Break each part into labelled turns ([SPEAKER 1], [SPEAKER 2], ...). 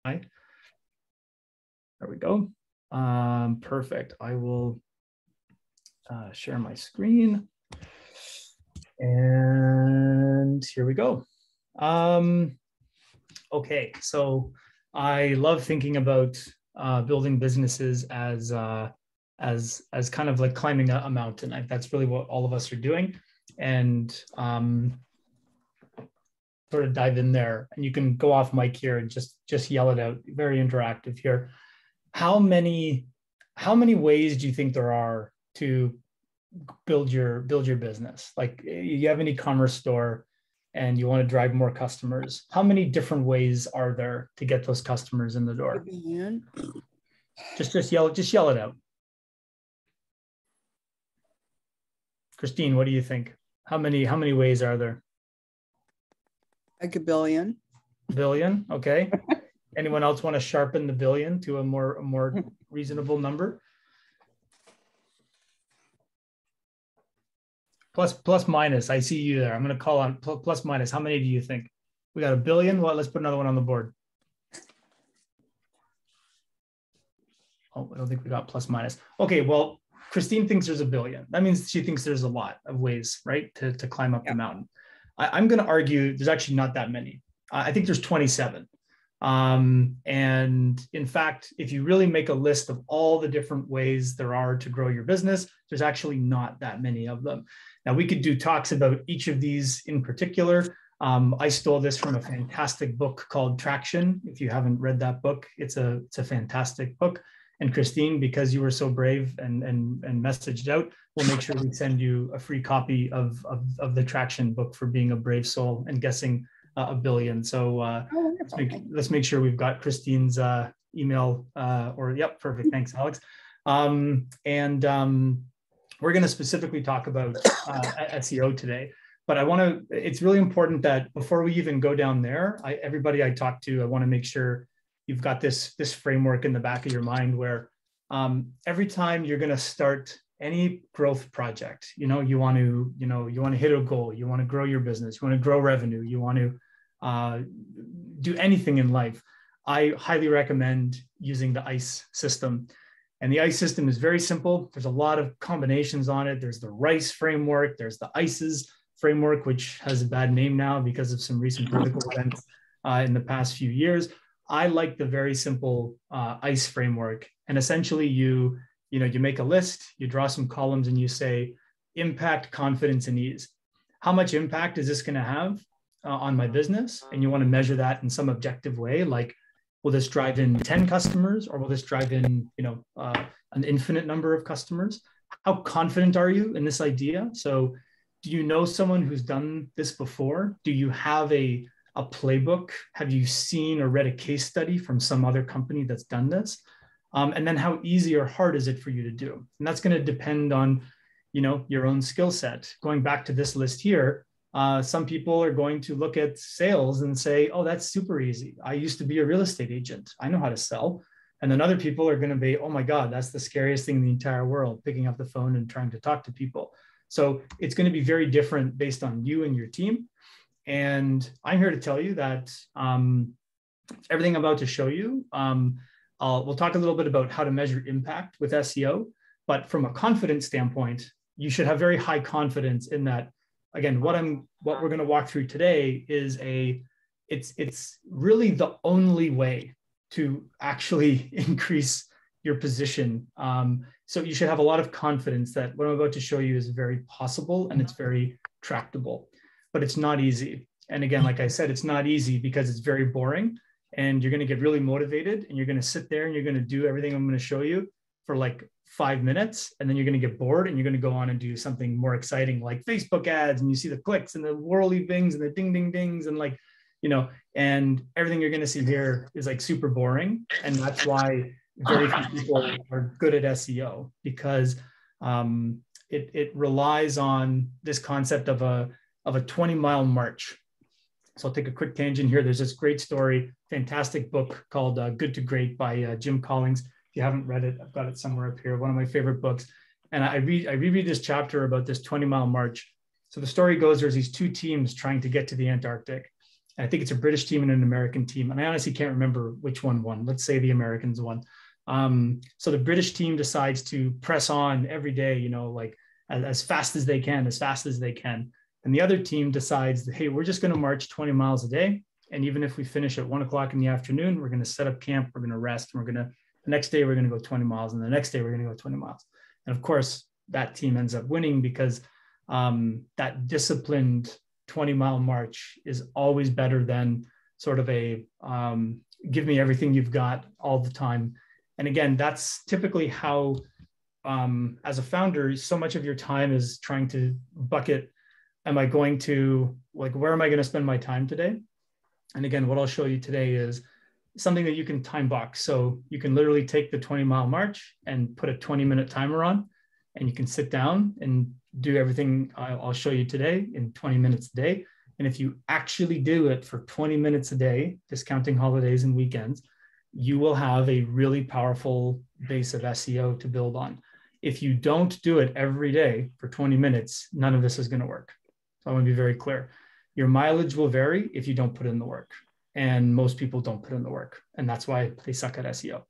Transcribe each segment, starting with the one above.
[SPEAKER 1] There we go. Perfect. I will share my screen. And here we go. Okay, so I love thinking about building businesses as kind of like climbing a mountain. That's really what all of us are doing. And sort of dive in there, and you can go off mic here and just yell it out. Very interactive here. How many ways do you think there are to build your business? Like, you have an e-commerce store and you want to drive more customers. How many different ways are there to get those customers in the door? Just yell it out. Christine, what do you think? How many ways are there?
[SPEAKER 2] Like a billion.
[SPEAKER 1] Billion, okay. Anyone else want to sharpen the billion to a more reasonable number? Plus minus. I see you there. I'm going to call on plus minus. How many do you think? We got a billion. Well, let's put another one on the board. Oh, I don't think we got plus minus. Okay, well, Christine thinks there's a billion. That means she thinks there's a lot of ways, right, to climb up the mountain. I'm going to argue there's actually not that many. I think there's 27. And in fact, if you really make a list of all the different ways there are to grow your business, there's actually not that many of them. Now, we could do talks about each of these in particular. I stole this from a fantastic book called Traction. If you haven't read that book, it's a fantastic book. And Christine, because you were so brave and messaged out, we'll make sure we send you a free copy of the Traction book for being a brave soul and guessing a billion. So let's make sure we've got Christine's email. Yep, perfect. Thanks, Alex. We're going to specifically talk about SEO today. But it's really important that before we even go down there, everybody I talk to, I want to make sure you've got this framework in the back of your mind where every time you're going to start any growth project, you want to hit a goal, you want to grow your business, you want to grow revenue, you want to do anything in life, I highly recommend using the ICE system. And the ICE system is very simple. There's a lot of combinations on it. There's the RICE framework. There's the ICES framework, which has a bad name now because of some recent political events in the past few years. I like the very simple ICE framework. And essentially you make a list, you draw some columns, and you say impact, confidence, and ease. How much impact is this going to have on my business? And you want to measure that in some objective way, like, will this drive in 10 customers, or will this drive in an infinite number of customers? How confident are you in this idea? So do you know someone who's done this before? Do you have a playbook? Have you seen or read a case study from some other company that's done this? And then how easy or hard is it for you to do? And that's going to depend on, your own skill set. Going back to this list here, some people are going to look at sales and say, oh, that's super easy. I used to be a real estate agent. I know how to sell. And then other people are going to be, oh my God, that's the scariest thing in the entire world, picking up the phone and trying to talk to people. So it's going to be very different based on you and your team. And I'm here to tell you that everything I'm about to show you, we'll talk a little bit about how to measure impact with SEO, but from a confidence standpoint, you should have very high confidence in that. Again, what we're going to walk through today is it's really the only way to actually increase your position. So you should have a lot of confidence that what I'm about to show you is very possible and it's very tractable, but it's not easy. And again, like I said, it's not easy because it's very boring, and you're going to get really motivated and you're going to sit there and you're going to do everything I'm going to show you for like 5 minutes, and then you're going to get bored and you're going to go on and do something more exciting like Facebook ads, and you see the clicks and the whirly bings and the ding ding dings and and everything you're going to see here is like super boring. And that's why very few people are good at SEO, because it relies on this concept of a 20-mile march. So I'll take a quick tangent here. There's this great story, fantastic book called Good to Great by Jim Collins. If you haven't read it, I've got it somewhere up here, one of my favorite books. And I reread this chapter about this 20-mile march. So the story goes, there's these two teams trying to get to the Antarctic. I think it's a British team and an American team. And I honestly can't remember which one won. Let's say the Americans won. So the British team decides to press on every day, like as fast as they can, as fast as they can. And the other team decides that, hey, we're just going to march 20 miles a day. And even if we finish at 1 o'clock in the afternoon, we're going to set up camp, we're going to rest, and the next day we're going to go 20 miles. And the next day we're going to go 20 miles. And of course, that team ends up winning because that disciplined 20-mile march is always better than sort of a give me everything you've got all the time. And again, that's typically how, as a founder, so much of your time is trying to bucket, where am I going to spend my time today? And again, what I'll show you today is something that you can time box. So you can literally take the 20-mile march and put a 20-minute timer on, and you can sit down and do everything I'll show you today in 20 minutes a day. And if you actually do it for 20 minutes a day, discounting holidays and weekends, you will have a really powerful base of SEO to build on. If you don't do it every day for 20 minutes, none of this is going to work. So I want to be very clear. Your mileage will vary if you don't put in the work. And most people don't put in the work. And that's why they suck at SEO.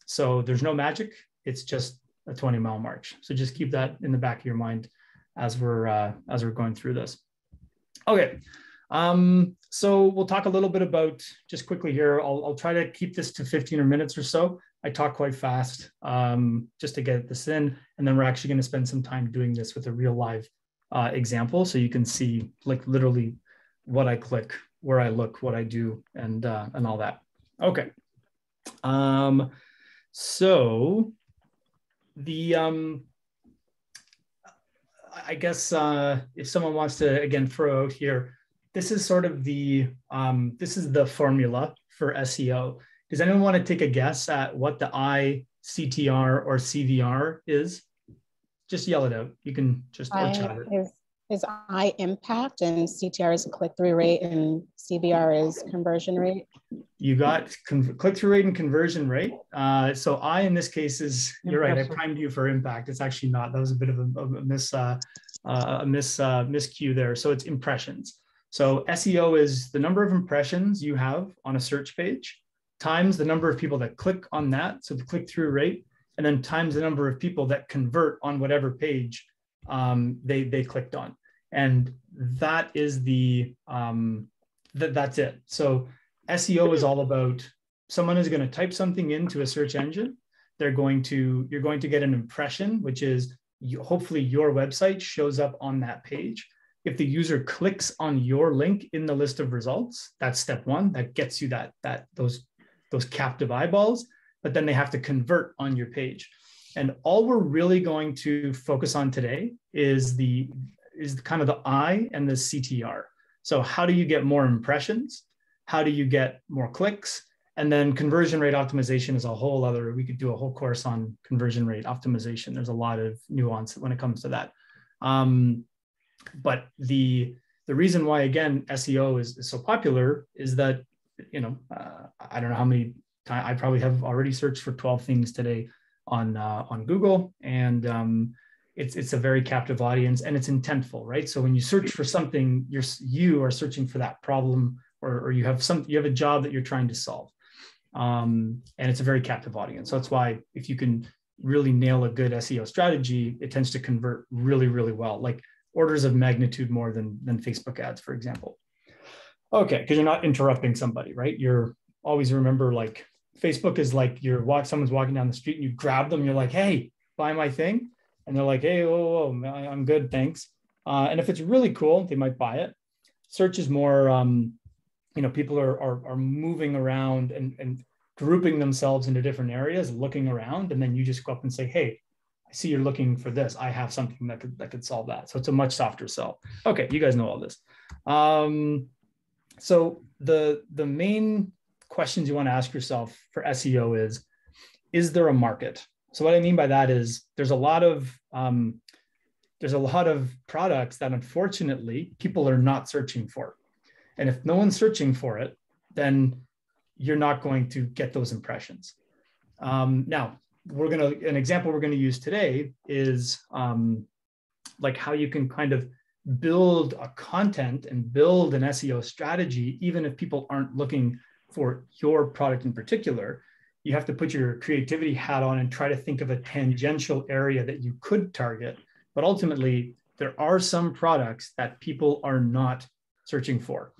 [SPEAKER 1] So there's no magic. It's just a 20-mile march. So just keep that in the back of your mind as we're going through this. Okay. So we'll talk a little bit about, just quickly here, I'll try to keep this to 15 minutes or so. I talk quite fast just to get this in. And then we're actually going to spend some time doing this with a real live example. So you can see like literally what I click, where I look, what I do, and all that. Okay. So the, I guess if someone wants to, again, throw out here, this is sort of this is the formula for SEO. Does anyone want to take a guess at what the I, CTR, or CVR is? Just yell it out. You can just chat it.
[SPEAKER 3] Is I impact, and CTR is click-through rate, and CVR is conversion rate?
[SPEAKER 1] You got click-through rate and conversion rate. So I, in this case, is, you're right, I primed you for impact. It's actually not. That was a bit of a miscue there. So it's impressions. So SEO is the number of impressions you have on a search page times the number of people that click on that, so the click-through rate, and then times the number of people that convert on whatever page they clicked on. And that is that's it. So SEO is all about, someone is going to type something into a search engine. You're going to get an impression, which is hopefully your website shows up on that page. If the user clicks on your link in the list of results, that's step one. That gets you those captive eyeballs, but then they have to convert on your page. And all we're really going to focus on today is kind of the I and the CTR. So how do you get more impressions? How do you get more clicks? And then conversion rate optimization is a whole other, we could do a whole course on conversion rate optimization. There's a lot of nuance when it comes to that. But the reason why, again, SEO is so popular is that, I don't know how many times, I probably have already searched for 12 things today on Google, and it's a very captive audience, and it's intentful, right? So when you search for something, you are searching for that problem, or you have a job that you're trying to solve, and it's a very captive audience. So that's why if you can really nail a good SEO strategy, it tends to convert really, really well, like orders of magnitude more than Facebook ads, for example. Okay, because you're not interrupting somebody, right? You're always remember, like, Facebook is like someone's walking down the street and you grab them, you're like, hey, buy my thing. And they're like, hey, whoa, I'm good, thanks. And if it's really cool, they might buy it. Search is more, people are moving around and grouping themselves into different areas, looking around, and then you just go up and say, hey, I see you're looking for this. I have something that could solve that. So it's a much softer sell. Okay, you guys know all this. So the main questions you want to ask yourself for SEO is there a market? So what I mean by that is there's a lot of products that unfortunately people are not searching for. And if no one's searching for it, then you're not going to get those impressions. Now, an example we're going to use today is like how you can kind of build a content and build an SEO strategy, even if people aren't looking for your product in particular, you have to put your creativity hat on and try to think of a tangential area that you could target. But ultimately, there are some products that people are not searching for.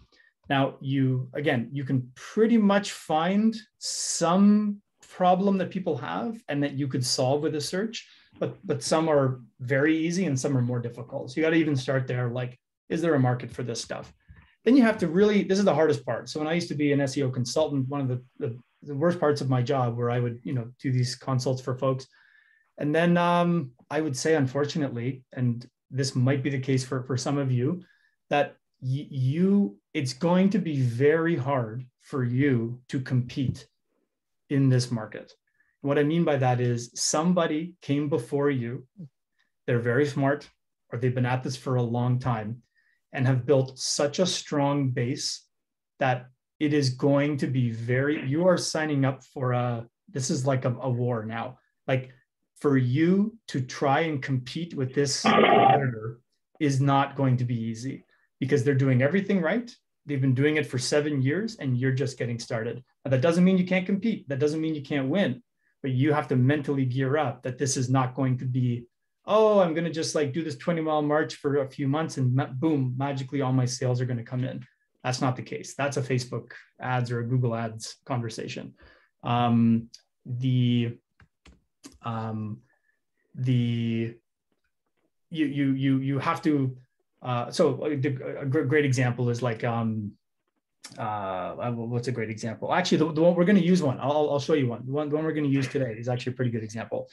[SPEAKER 1] Now, you can pretty much find some problem that people have and that you could solve with a search, but some are very easy and some are more difficult. So you got to even start there, like, is there a market for this stuff? Then you have to really, this is the hardest part. So when I used to be an SEO consultant, one of the worst parts of my job where I would, do these consults for folks. And then I would say, unfortunately, and this might be the case for some of you, that it's going to be very hard for you to compete in this market. What I mean by that is somebody came before you, they're very smart, or they've been at this for a long time and have built such a strong base that it is going to be you are signing up for this is like a war now. Like, for you to try and compete with this competitor is not going to be easy because they're doing everything right. They've been doing it for 7 years and you're just getting started. Now, that doesn't mean you can't compete. That doesn't mean you can't win, but you have to mentally gear up that this is not going to be, oh, I'm going to just like do this 20-mile march for a few months and boom, magically all my sales are going to come in. That's not the case. That's a Facebook ads or a Google ads conversation. You have to, so a great example is like, what's a great example? Actually, the one we're going to use one, I'll show you one. The one we're going to use today is actually a pretty good example.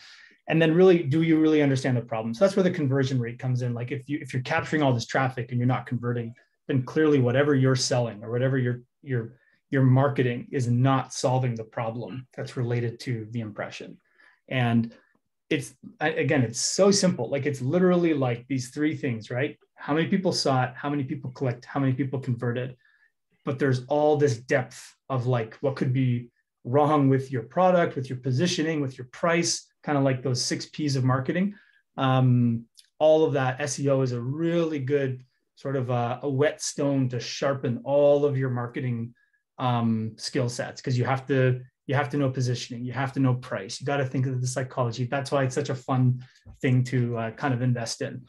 [SPEAKER 1] And then really, do you really understand the problem? So that's where the conversion rate comes in. Like if you're capturing all this traffic and you're not converting, then clearly whatever you're selling or whatever you're marketing is not solving the problem that's related to the impression. And it's so simple. Like it's literally like these three things, right? How many people saw it? How many people clicked? How many people converted? But there's all this depth of like what could be wrong with your product, with your positioning, with your price, kind of like those 6 P's of marketing. All of that SEO is a really good sort of a whetstone to sharpen all of your marketing skill sets, because you have to know positioning, you have to know price, you got to think of the psychology. That's why it's such a fun thing to kind of invest in.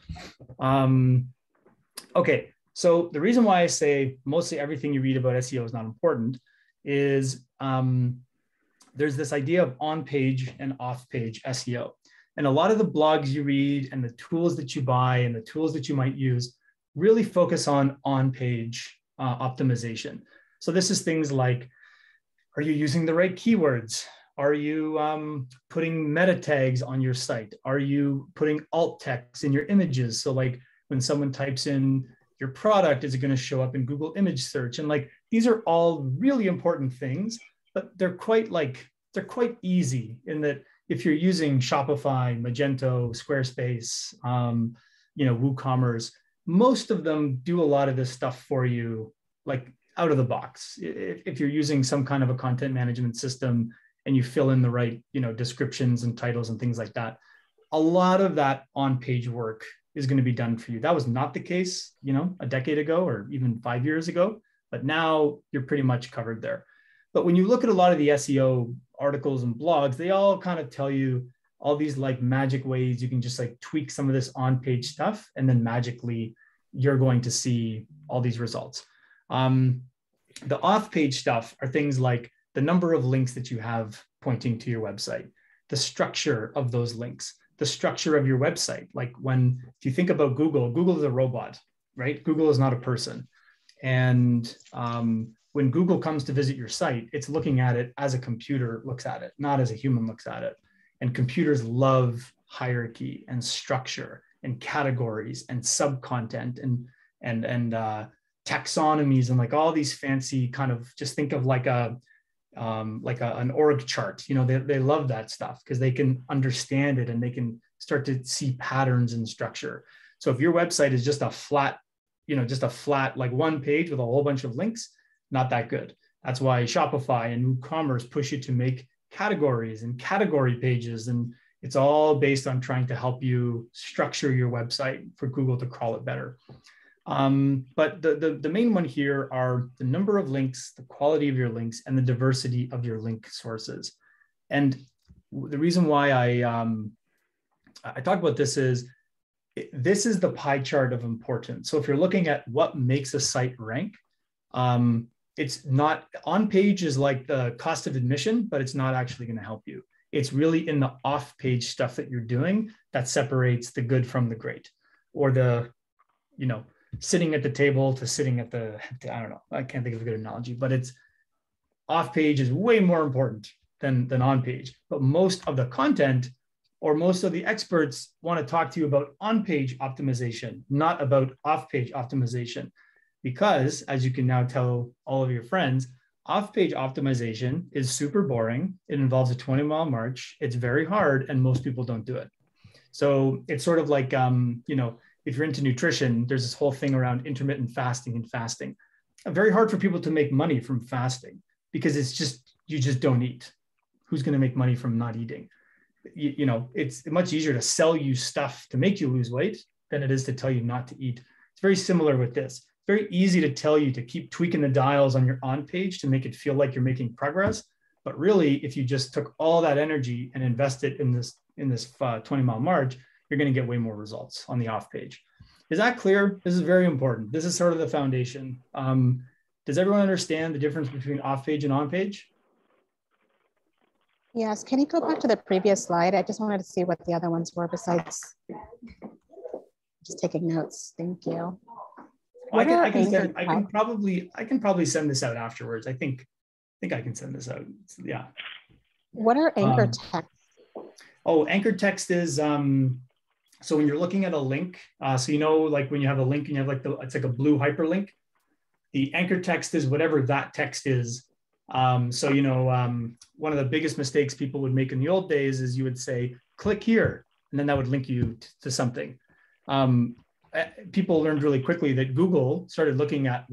[SPEAKER 1] Okay, so the reason why I say mostly everything you read about SEO is not important is there's this idea of on-page and off-page SEO. And a lot of the blogs you read and the tools that you buy and the tools that you might use really focus on-page optimization. So this is things like, are you using the right keywords? Are you putting meta tags on your site? Are you putting alt text in your images? So like when someone types in your product, is it going to show up in Google image search? And like, these are all really important things, but they're quite easy in that if you're using Shopify, Magento, Squarespace, WooCommerce, most of them do a lot of this stuff for you, like out of the box. If you're using some kind of a content management system and you fill in the right, descriptions and titles and things like that, a lot of that on-page work is going to be done for you. That was not the case, a decade ago or even 5 years ago, but now you're pretty much covered there. But when you look at a lot of the SEO articles and blogs, they all kind of tell you all these like magic ways you can just like tweak some of this on-page stuff, and then magically you're going to see all these results. The off-page stuff are things like the number of links that you have pointing to your website, the structure of those links, the structure of your website. Like if you think about Google is a robot, right? Google is not a person. And when Google comes to visit your site, it's looking at it as a computer looks at it, not as a human looks at it. And computers love hierarchy and structure and categories and sub-content and taxonomies and like all these fancy kind of, just think of like an org chart. They love that stuff because they can understand it and they can start to see patterns and structure. So if your website is just a flat like one page with a whole bunch of links, not that good. That's why Shopify and WooCommerce push you to make categories and category pages and It's all based on trying to help you structure your website for Google to crawl it better. But the main one here are the number of links, the quality of your links, and the diversity of your link sources. And the reason why I talk about this is the pie chart of importance. So if you're looking at what makes a site rank, it's not on page is like the cost of admission, but it's not actually going to help you. It's really in the off page stuff that you're doing that separates the good from the great, or the, sitting at the table to sitting at the, I don't know, I can't think of a good analogy, but it's off page is way more important than on page. But most of the content or most of the experts want to talk to you about on-page optimization, not about off-page optimization. Because as you can now tell all of your friends, off-page optimization is super boring. It involves a 20-mile march. It's very hard, and most people don't do it. So it's sort of like, if you're into nutrition, there's this whole thing around intermittent fasting and fasting. Very hard for people to make money from fasting because you just don't eat. Who's going to make money from not eating? It's much easier to sell you stuff to make you lose weight than it is to tell you not to eat. It's very similar with this. It's very easy to tell you to keep tweaking the dials on your on page to make it feel like you're making progress. But really, if you just took all that energy and invest it in this 20-mile march, you're going to get way more results on the off page. Is that clear? This is very important. This is sort of the foundation. Does everyone understand the difference between off page and on page?
[SPEAKER 3] Yes, can you go back to the previous slide? I just wanted to see what the other ones were besides just taking notes. Thank you.
[SPEAKER 1] I can probably send this out afterwards. I think I can send this out. Yeah.
[SPEAKER 3] What are anchor texts?
[SPEAKER 1] Oh, anchor text is so when you're looking at a link, like when you have a link and you have it's like a blue hyperlink, the anchor text is whatever that text is. One of the biggest mistakes people would make in the old days is you would say, click here, and then that would link you to something. People learned really quickly that Google started looking at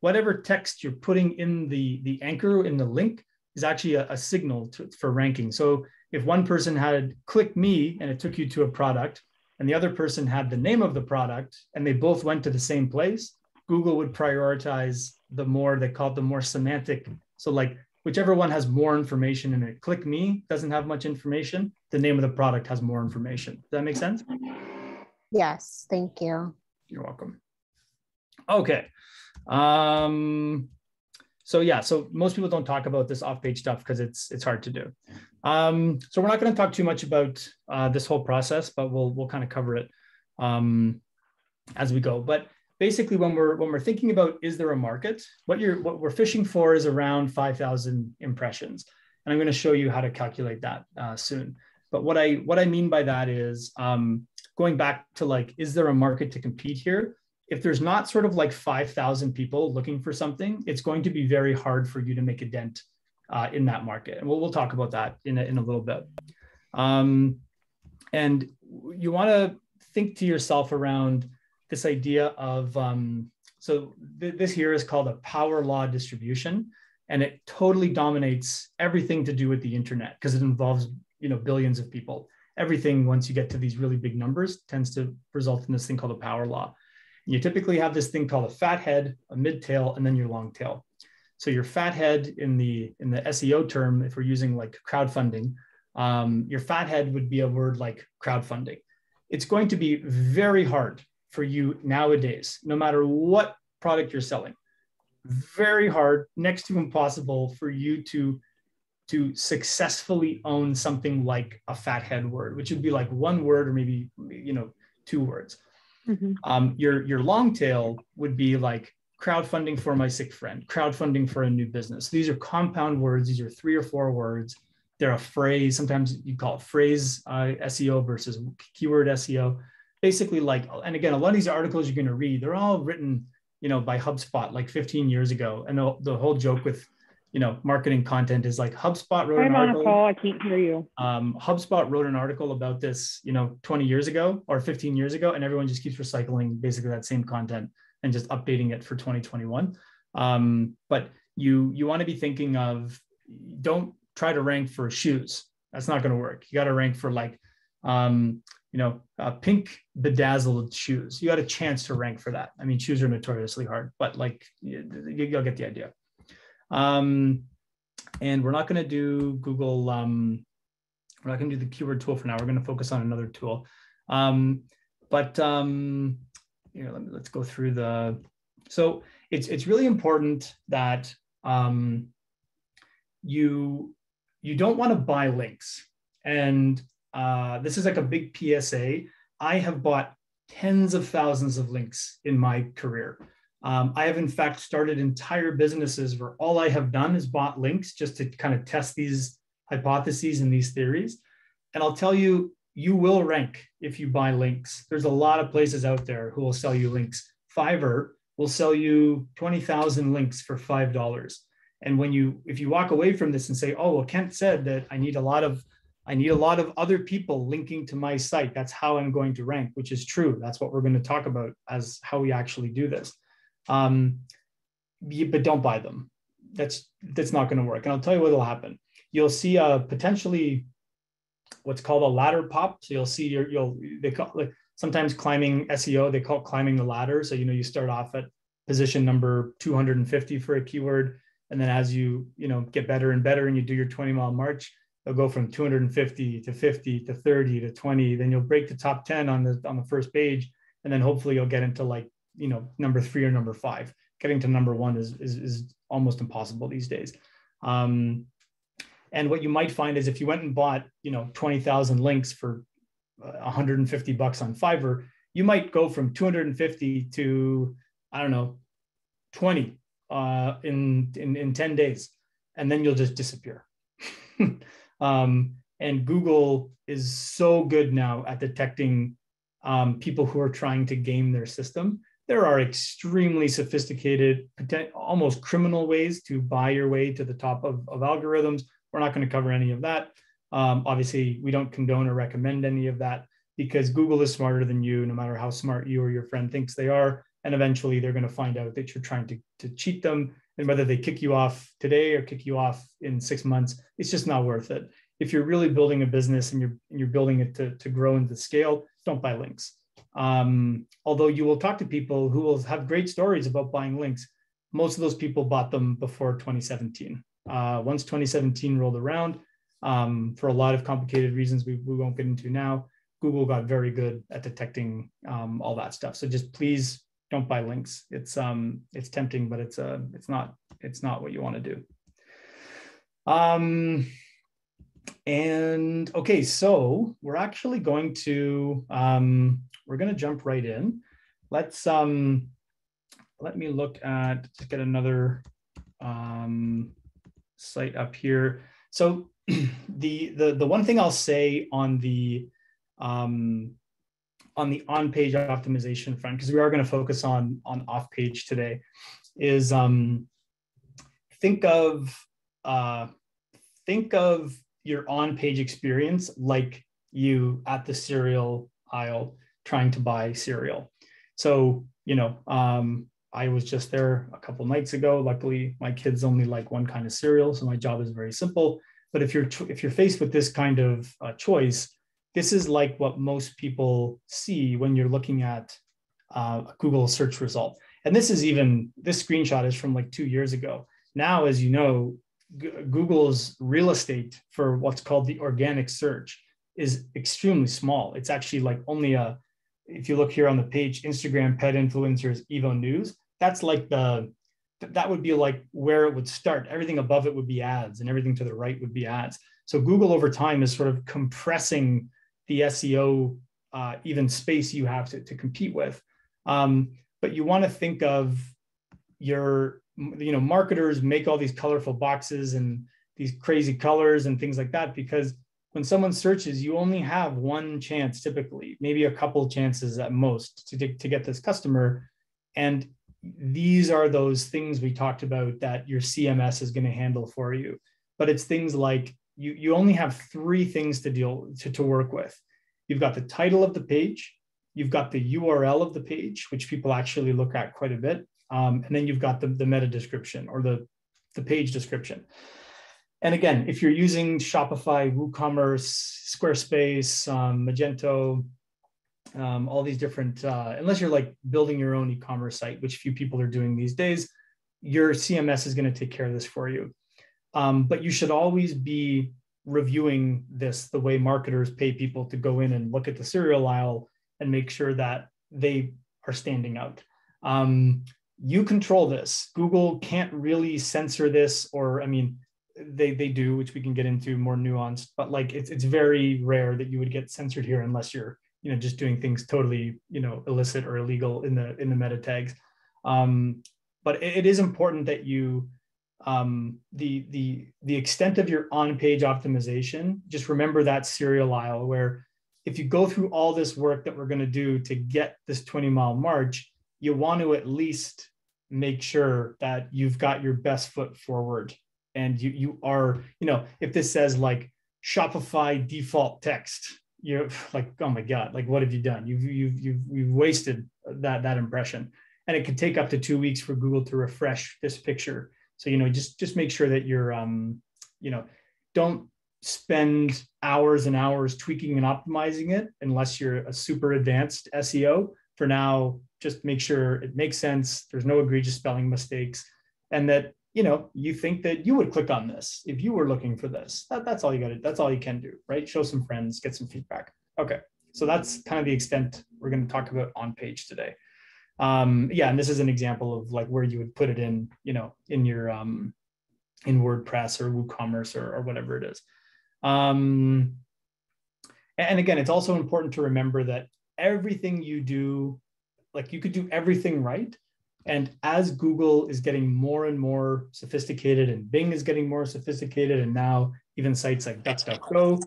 [SPEAKER 1] whatever text you're putting in the anchor in the link is actually a signal for ranking. So if one person had click me and it took you to a product, and the other person had the name of the product, and they both went to the same place, Google would prioritize they call it the more semantic. So like whichever one has more information in it. Click me doesn't have much information. The name of the product has more information. Does that make sense?
[SPEAKER 3] Yes, thank you.
[SPEAKER 1] You're welcome. Okay. So most people don't talk about this off-page stuff because it's hard to do. So we're not going to talk too much about this whole process, but we'll kind of cover it as we go. But basically, when we're thinking about is there a market, what we're fishing for is around 5,000 impressions, and I'm going to show you how to calculate that soon. But what I mean by that is going back to like, is there a market to compete here? If there's not sort of like 5,000 people looking for something, it's going to be very hard for you to make a dent in that market. And we'll talk about that in a little bit. And you want to think to yourself around this idea of, this here is called a power law distribution, and it totally dominates everything to do with the internet because it involves, billions of people. Everything, once you get to these really big numbers, tends to result in this thing called a power law. You typically have this thing called a fat head, a mid tail, and then your long tail. So your fat head in the SEO term, if we're using like crowdfunding, your fat head would be a word like crowdfunding. It's going to be very hard for you nowadays, no matter what product you're selling, very hard, next to impossible for you to successfully own something like a fat head word, which would be like one word or maybe, 2 words. Mm-hmm. Your long tail would be like crowdfunding for my sick friend, crowdfunding for a new business. These are compound words. These are 3 or 4 words. They're a phrase. Sometimes you call it phrase SEO versus keyword SEO. Basically, and again, a lot of these articles you're going to read, they're all written, by HubSpot like 15 years ago. And the whole joke with, marketing content is like HubSpot wrote an article.
[SPEAKER 4] I'm on a call. I can't hear you.
[SPEAKER 1] HubSpot wrote an article about this, 20 years ago or 15 years ago, and everyone just keeps recycling basically that same content and just updating it for 2021. But you want to be thinking of, don't try to rank for shoes. That's not going to work. You got to rank for like, pink bedazzled shoes. You got a chance to rank for that. I mean, shoes are notoriously hard, but like you'll get the idea. And we're not going to do Google. We're not going to do the keyword tool for now. We're going to focus on another tool. Let's go through the. So it's really important that you don't want to buy links. And this is like a big PSA. I have bought tens of thousands of links in my career. I have in fact started entire businesses where all I have done is bought links just to kind of test these hypotheses and these theories. And I'll tell you, you will rank if you buy links. There's a lot of places out there who will sell you links. Fiverr will sell you 20,000 links for $5. And if you walk away from this and say, oh, well, Kent said that I need a lot of other people linking to my site. That's how I'm going to rank, which is true. That's what we're going to talk about as how we actually do this. But don't buy them. That's not going to work. And I'll tell you what will happen. You'll see potentially what's called a ladder pop. So you'll see sometimes climbing SEO, they call it climbing the ladder. So, you start off at position number 250 for a keyword. And then as you get better and better and you do your 20-mile march, they'll go from 250 to 50 to 30 to 20. Then you'll break the top 10 on the first page. And then hopefully you'll get into like, number 3 or number 5. Getting to number 1 is almost impossible these days. And what you might find is if you went and bought, 20,000 links for $150 on Fiverr, you might go from 250 to, 20 in 10 days. And then you'll just disappear. And Google is so good now at detecting people who are trying to game their system. There are extremely sophisticated, almost criminal ways to buy your way to the top of algorithms. We're not going to cover any of that. Obviously, we don't condone or recommend any of that because Google is smarter than you, no matter how smart you or your friend thinks they are. And eventually they're going to find out that you're trying to cheat them. And whether they kick you off today or kick you off in 6 months, it's just not worth it. If you're really building a business and you're building it to grow into scale, don't buy links. Although you will talk to people who will have great stories about buying links. Most of those people bought them before 2017. Once 2017 rolled around, for a lot of complicated reasons we won't get into now, Google got very good at detecting all that stuff. So just please don't buy links. It's tempting, but it's not what you want to do. And okay, so we're actually going to jump right in. Let's let me look at to get another site up here. So the one thing I'll say on the on-page optimization front, because we are going to focus on off-page today, is think of your on-page experience like you at the cereal aisle trying to buy cereal. So, I was just there a couple nights ago. Luckily, my kids only like one kind of cereal, so my job is very simple. But if you're faced with this kind of choice, this is like what most people see when you're looking at a Google search result. And this screenshot is from like 2 years ago. Now, as you know, Google's real estate for what's called the organic search is extremely small. It's actually like only if you look here on the page, Instagram, pet influencers, Evo News, that's like that would be like where it would start. Everything above it would be ads and everything to the right would be ads. So Google over time is sort of compressing the SEO even space you have to compete with. But you want to think of marketers make all these colorful boxes and these crazy colors and things like that, because when someone searches, you only have one chance, typically, maybe a couple chances at most to get this customer. And these are those things we talked about that your CMS is going to handle for you. But it's things like you only have 3 things to work with. You've got the title of the page, you've got the URL of the page, which people actually look at quite a bit. And then you've got the meta description or the page description. And again, if you're using Shopify, WooCommerce, Squarespace, Magento, all these different, unless you're like building your own e-commerce site, which few people are doing these days, your CMS is going to take care of this for you. But you should always be reviewing this the way marketers pay people to go in and look at the serial aisle and make sure that they are standing out. You control this. Google can't really censor this, or I mean, they do, which we can get into more nuanced, but like it's very rare that you would get censored here unless you're just doing things totally illicit or illegal in the meta tags. But it is important that you the extent of your on-page optimization, just remember that serial aisle where if you go through all this work that we're going to do to get this 20-mile march, you want to at least make sure that you've got your best foot forward. And you are, if this says like Shopify default text, you're like, oh my God, like what have you done? You've wasted that impression. And it can take up to 2 weeks for Google to refresh this picture. So, just make sure that you're, don't spend hours and hours tweaking and optimizing it unless you're a super advanced SEO. For now, just make sure it makes sense. There's no egregious spelling mistakes, and that you think that you would click on this if you were looking for this. That's all you got to. That's all you can do, right? Show some friends, get some feedback. Okay, so that's kind of the extent we're going to talk about on page today. Yeah, and this is an example of like where you would put it in, in your in WordPress or WooCommerce or whatever it is. And again, it's also important to remember that everything you do, like you could do everything right. And as Google is getting more and more sophisticated and Bing is getting more sophisticated, and now even sites like DuckDuckGo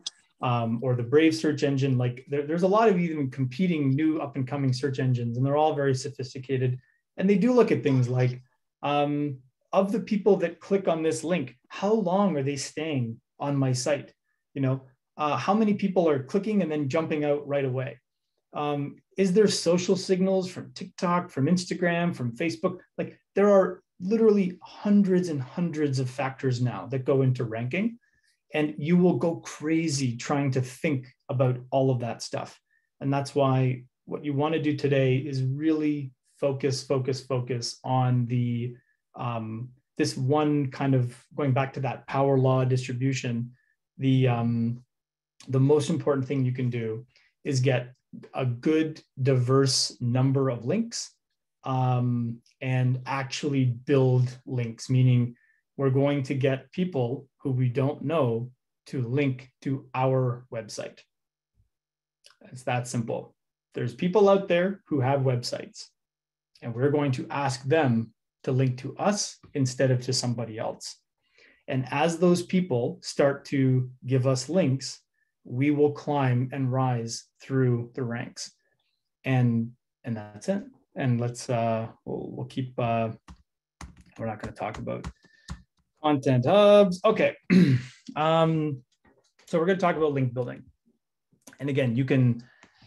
[SPEAKER 1] or the Brave search engine, like there's a lot of even competing new up and coming search engines, and they're all very sophisticated. And they do look at things like, of the people that click on this link, how long are they staying on my site? How many people are clicking and then jumping out right away? Is there social signals from TikTok, from Instagram, from Facebook? Like there are literally hundreds and hundreds of factors now that go into ranking, and you will go crazy trying to think about all of that stuff. And that's why what you want to do today is really focus on the this one kind of going back to that power law distribution. The most important thing you can do is get a good diverse number of links and actually build links, meaning we're going to get people who we don't know to link to our website. It's that simple. There's people out there who have websites, and we're going to ask them to link to us instead of to somebody else. And as those people start to give us links, we will climb and rise through the ranks. And that's it. And let's, we'll keep, we're not going to talk about content hubs. Okay. So we're going to talk about link building. And again, you can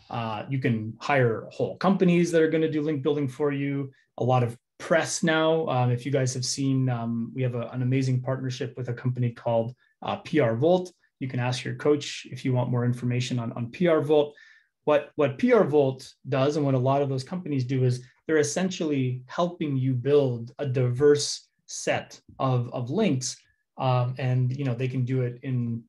[SPEAKER 1] hire whole companies that are going to do link building for you. A lot of press now. If you guys have seen, we have an amazing partnership with a company called PR Volt. You can ask your coach if you want more information on PR Volt. What PR Volt does, and what a lot of those companies do, is they're essentially helping you build a diverse set of links, and they can do it in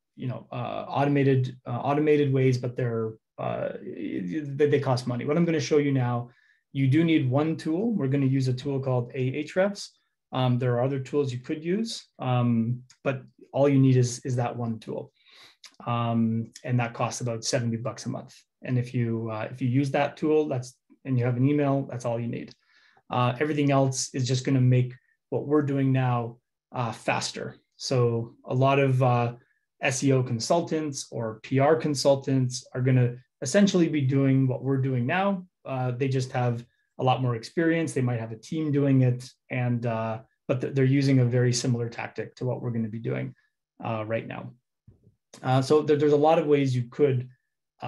[SPEAKER 1] automated ways, but they cost money. What I'm going to show you now, you do need one tool. We're going to use a tool called Ahrefs. There are other tools you could use, but all you need is that one tool, and that costs about $70 a month. And if you use that tool, and you have an email, that's all you need. Everything else is just going to make what we're doing now faster. So a lot of SEO consultants or PR consultants are going to essentially be doing what we're doing now. They just have a lot more experience. They might have a team doing it, but they're using a very similar tactic to what we're going to be doing right now. So there's a lot of ways you could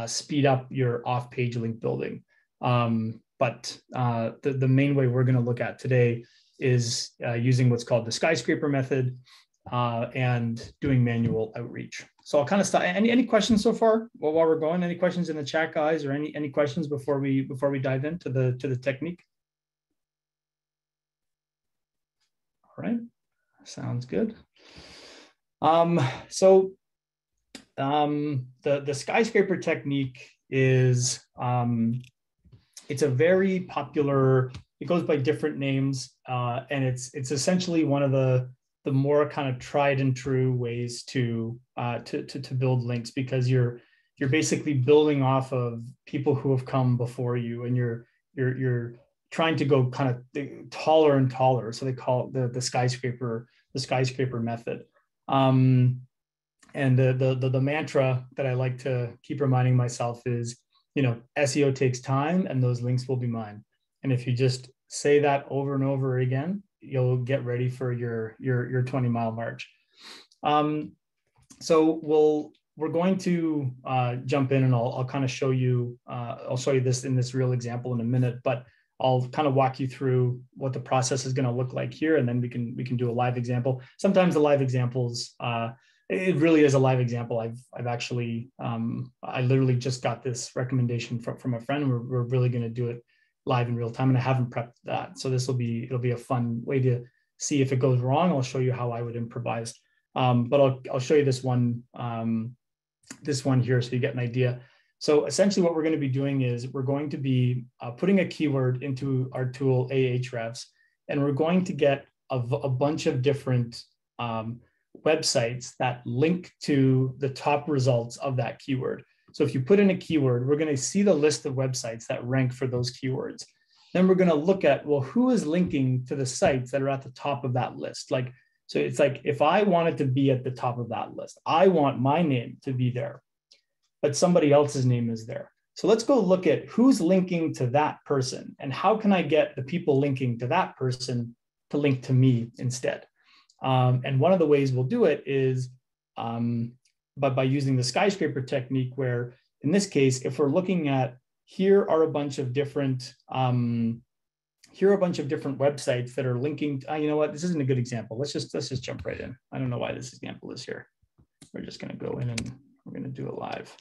[SPEAKER 1] speed up your off-page link building. But the main way we're going to look at today is using what's called the skyscraper method. and doing manual outreach. So I'll kind of start. Any questions so far? Well, while we're going, any questions in the chat, guys, or any questions before we dive into the technique? All right, sounds good. So the skyscraper technique is it's a very popular. It goes by different names, and it's essentially one of the more kind of tried and true ways to build links, because you're basically building off of people who have come before you, and you're trying to go kind of taller and taller. So they call it the skyscraper method. And the mantra that I like to keep reminding myself is, SEO takes time, and those links will be mine. And if you just say that over and over again, you'll get ready for your 20-mile march. So we're going to jump in, and I'll kind of show you. I'll show you this in this real example in a minute, but I'll kind of walk you through what the process is going to look like here, and then we can do a live example. Sometimes the live examples, it really is a live example. I've actually I literally just got this recommendation from a friend. We're really going to do it live in real time, and I haven't prepped that. So it'll be a fun way to see if it goes wrong. I'll show you how I would improvise. But I'll show you this one here so you get an idea. So essentially what we're going to be doing is we're going to be putting a keyword into our tool Ahrefs, and we're going to get a bunch of different websites that link to the top results of that keyword. So if you put in a keyword, we're going to see the list of websites that rank for those keywords. Then we're going to look at, well, who is linking to the sites that are at the top of that list? So it's like, if I wanted to be at the top of that list, I want my name to be there, but somebody else's name is there. So let's go look at who's linking to that person, and how can I get the people linking to that person to link to me instead? And one of the ways we'll do it is but by using the skyscraper technique, where in this case, if we're looking at, here are a bunch of different websites that are linking. You know what? This isn't a good example. Let's just jump right in. I don't know why this example is here. We're just going to go in and we're going to do it live.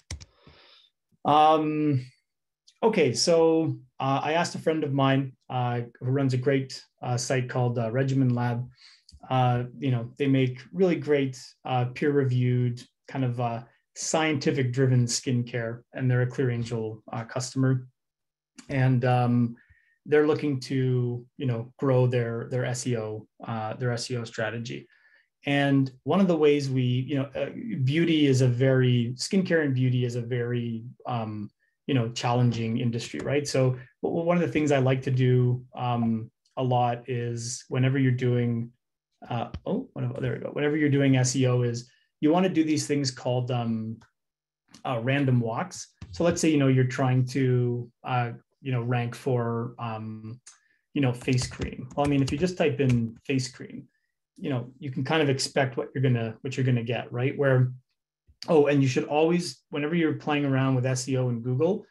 [SPEAKER 1] Okay, so I asked a friend of mine who runs a great site called Regimen Lab. They make really great peer-reviewed kind of scientific-driven skincare, and they're a ClearAngel customer, and they're looking to grow their SEO strategy. And one of the ways skincare and beauty is a very challenging industry, right? So one of the things I like to do a lot is whenever you're doing whenever you're doing SEO, is you want to do these things called random walks. So let's say you're trying to rank for face cream. Well, I mean, if you just type in face cream, you can kind of expect what you're gonna get, right? And you should always, whenever you're playing around with SEO in Google,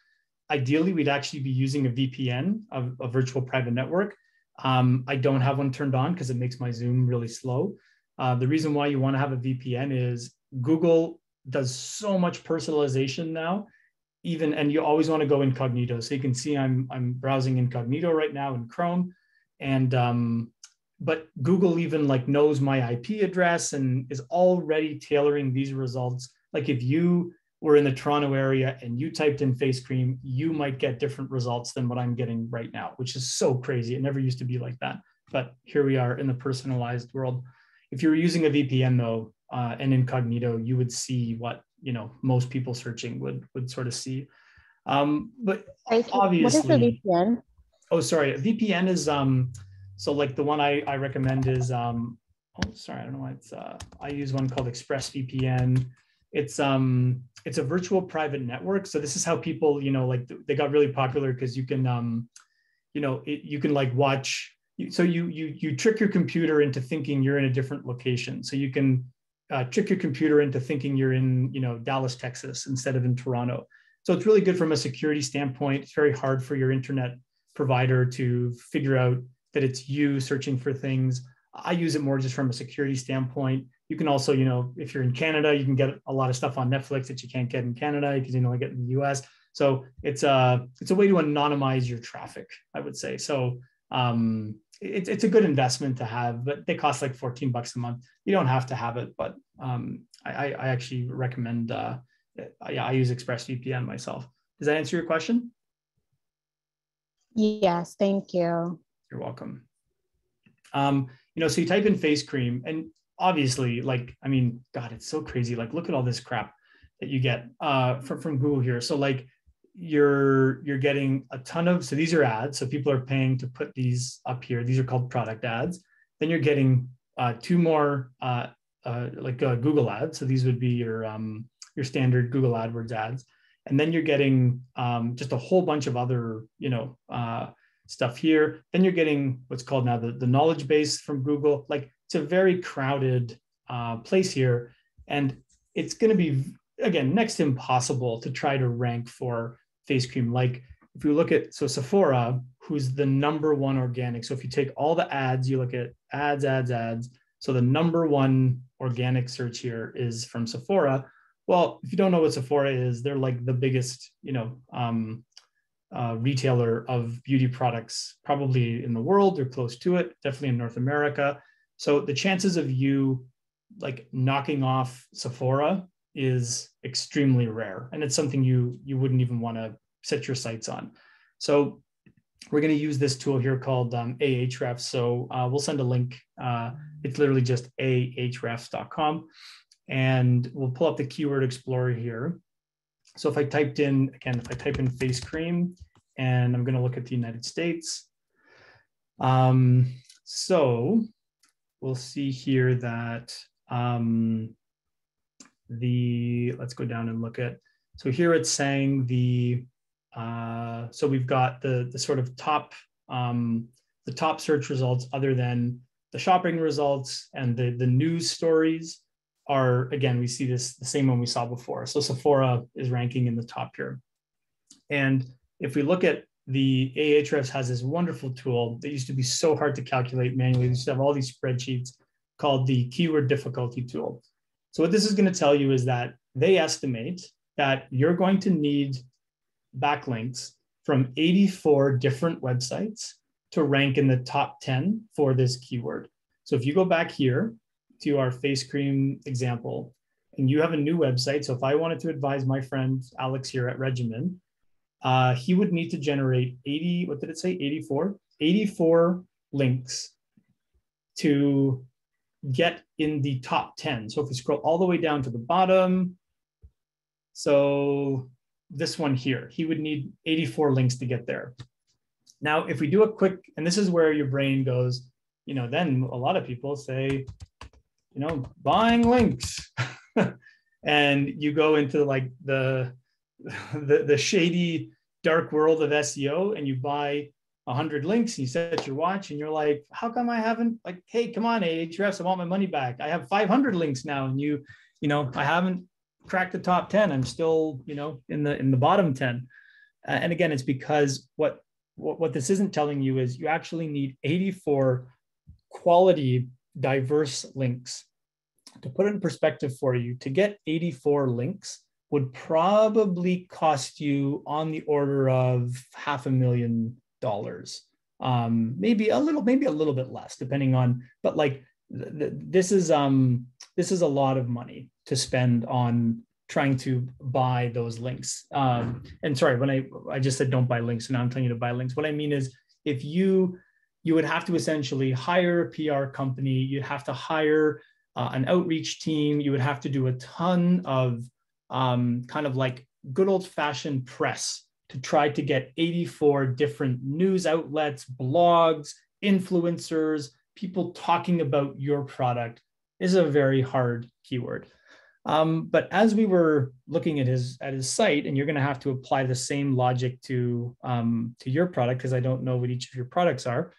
[SPEAKER 1] ideally we'd actually be using a VPN, a virtual private network. I don't have one turned on because it makes my Zoom really slow. The reason why you want to have a VPN is Google does so much personalization now, and you always want to go incognito. So you can see I'm browsing incognito right now in Chrome, and but Google even knows my IP address and is already tailoring these results. Like if you were in the Toronto area and you typed in face cream, you might get different results than what I'm getting right now, which is so crazy. It never used to be like that, but here we are in the personalized world. If you were using a VPN though, and incognito, you would see what most people searching would sort of see. But obviously,
[SPEAKER 3] what is the VPN?
[SPEAKER 1] Oh, sorry, VPN is so the one I recommend is I don't know why it's I use one called ExpressVPN. It's a virtual private network. So this is how people, they got really popular because you can, you can watch. So you trick your computer into thinking you're in a different location. So you can trick your computer into thinking you're in, Dallas, Texas, instead of in Toronto. So it's really good from a security standpoint. It's very hard for your internet provider to figure out that it's you searching for things. I use it more just from a security standpoint. You can also, you know, if you're in Canada, you can get a lot of stuff on Netflix that you can't get in Canada because you can only get in the US. So it's a way to anonymize your traffic, I would say. So it's a good investment to have, but they cost like $14 a month. You don't have to have it, but I actually recommend, I use ExpressVPN myself. Does that answer your question?
[SPEAKER 3] Yes, thank you.
[SPEAKER 1] You're welcome. You know, so you type in face cream, and obviously, like, I mean, God, it's so crazy. Like, look at all this crap that you get from Google here. So like, you're getting a ton of, so these are ads. So people are paying to put these up here. These are called product ads. Then you're getting two more Google ads. So these would be your standard Google AdWords ads. And then you're getting just a whole bunch of other, you know, stuff here. Then you're getting what's called now the knowledge base from Google. Like, it's a very crowded place here. And it's going to be, again, next to impossible to try to rank for face cream. Like, if you look at, so Sephora, who's the #1 organic. So if you take all the ads, you look at ads. So the #1 organic search here is from Sephora. Well, if you don't know what Sephora is, they're like the biggest, you know, retailer of beauty products probably in the world or close to it, definitely in North America. So the chances of you like knocking off Sephora is extremely rare, and it's something you wouldn't even want to set your sights on. So we're going to use this tool here called Ahrefs. So we'll send a link. It's literally just ahrefs.com, and we'll pull up the Keyword Explorer here. So if I typed in, again, if I type in face cream, and I'm going to look at the United States. So we'll see here that let's go down and look at, so here it's saying so we've got the sort of top, the top search results other than the shopping results, and the news stories are, again, we see this the same one we saw before. So Sephora is ranking in the top here. And if we look at the Ahrefs has this wonderful tool that used to be so hard to calculate manually. We used to have all these spreadsheets called the keyword difficulty tool. So what this is going to tell you is that they estimate that you're going to need backlinks from 84 different websites to rank in the top 10 for this keyword. So if you go back here to our face cream example, and you have a new website. So if I wanted to advise my friend Alex here at Regimen, he would need to generate 80, what did it say? 84 links to get in the top 10. So if we scroll all the way down to the bottom, so this one here, he would need 84 links to get there. Now, if we do a quick, and this is where your brain goes, you know, then a lot of people say, you know, buying links. And you go into like the shady dark world of SEO, and you buy 100 links, and you set your watch, and you're like, how come I haven't, like, hey, come on, Ahrefs, I want my money back. I have 500 links now, and you know, I haven't cracked the top 10. I'm still, you know, in the bottom 10. And again, it's because what this isn't telling you is you actually need 84 quality, diverse links. To put it in perspective for you, to get 84 links would probably cost you on the order of $500,000, maybe a little bit less, depending on. But like this is a lot of money to spend on trying to buy those links. And sorry, when I just said don't buy links, so now I'm telling you to buy links. What I mean is, if you would have to essentially hire a PR company, you'd have to hire an outreach team, you would have to do a ton of kind of like good old-fashioned press to try to get 84 different news outlets, blogs, influencers, people talking about your product. Is a very hard keyword. But as we were looking at his site, and you're going to have to apply the same logic to your product, because I don't know what each of your products are.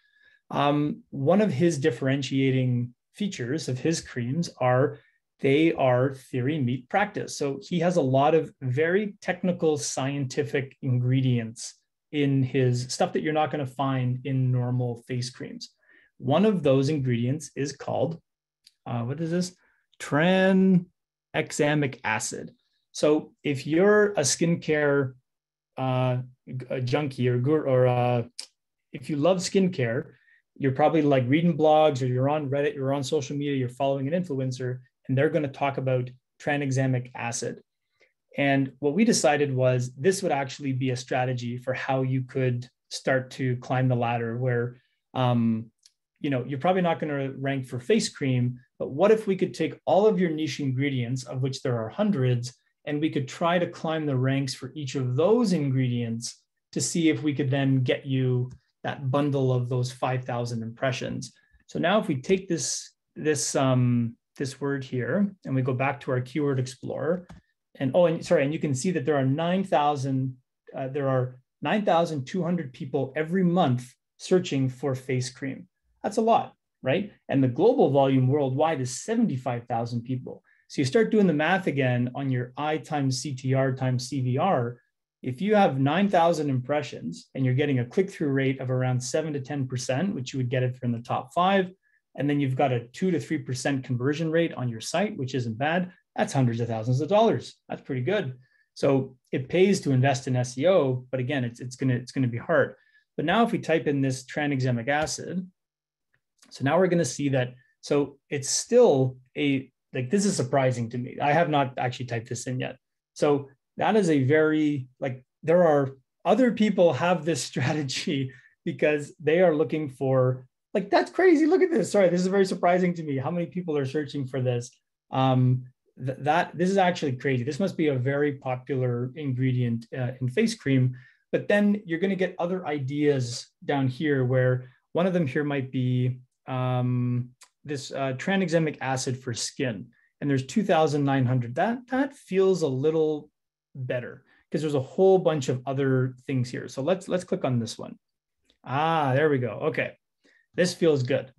[SPEAKER 1] One of his differentiating features of his creams are they are theory meet practice. So he has a lot of very technical scientific ingredients in his stuff that you're not going to find in normal face creams. One of those ingredients is called, what is this? tranexamic acid. So if you're a skincare a junkie or if you love skincare, you're probably like reading blogs or you're on Reddit, you're on social media, you're following an influencer, and they're going to talk about tranexamic acid. And what we decided was this would actually be a strategy for how you could start to climb the ladder where, you're probably not going to rank for face cream, but what if we could take all of your niche ingredients, of which there are hundreds, and we could try to climb the ranks for each of those ingredients to see if we could then get you that bundle of those 5,000 impressions. So now if we take this word here and we go back to our keyword explorer, and you can see that there are 9,200 people every month searching for face cream. That's a lot, right? And the global volume worldwide is 75,000 people. So you start doing the math again on your I times CTR times CVR. If you have 9,000 impressions and you're getting a click-through rate of around 7 to 10%, which you would get it from the top 5, and then you've got a 2 to 3% conversion rate on your site, which isn't bad, that's hundreds of thousands of dollars. That's pretty good. So it pays to invest in SEO, but again, it's gonna be hard. But now if we type in this tranexamic acid, so now we're gonna see that, so it's still this is surprising to me. I have not actually typed this in yet. So that is a very, there are other people have this strategy because they are looking for, that's crazy. Look at this. Sorry, this is very surprising to me. How many people are searching for this? This is actually crazy. This must be a very popular ingredient in face cream, but then you're going to get other ideas down here where one of them here might be this tranexamic acid for skin, and there's 2,900. That feels a little better because there's a whole bunch of other things here. So let's click on this one. There we go. Okay, this feels good.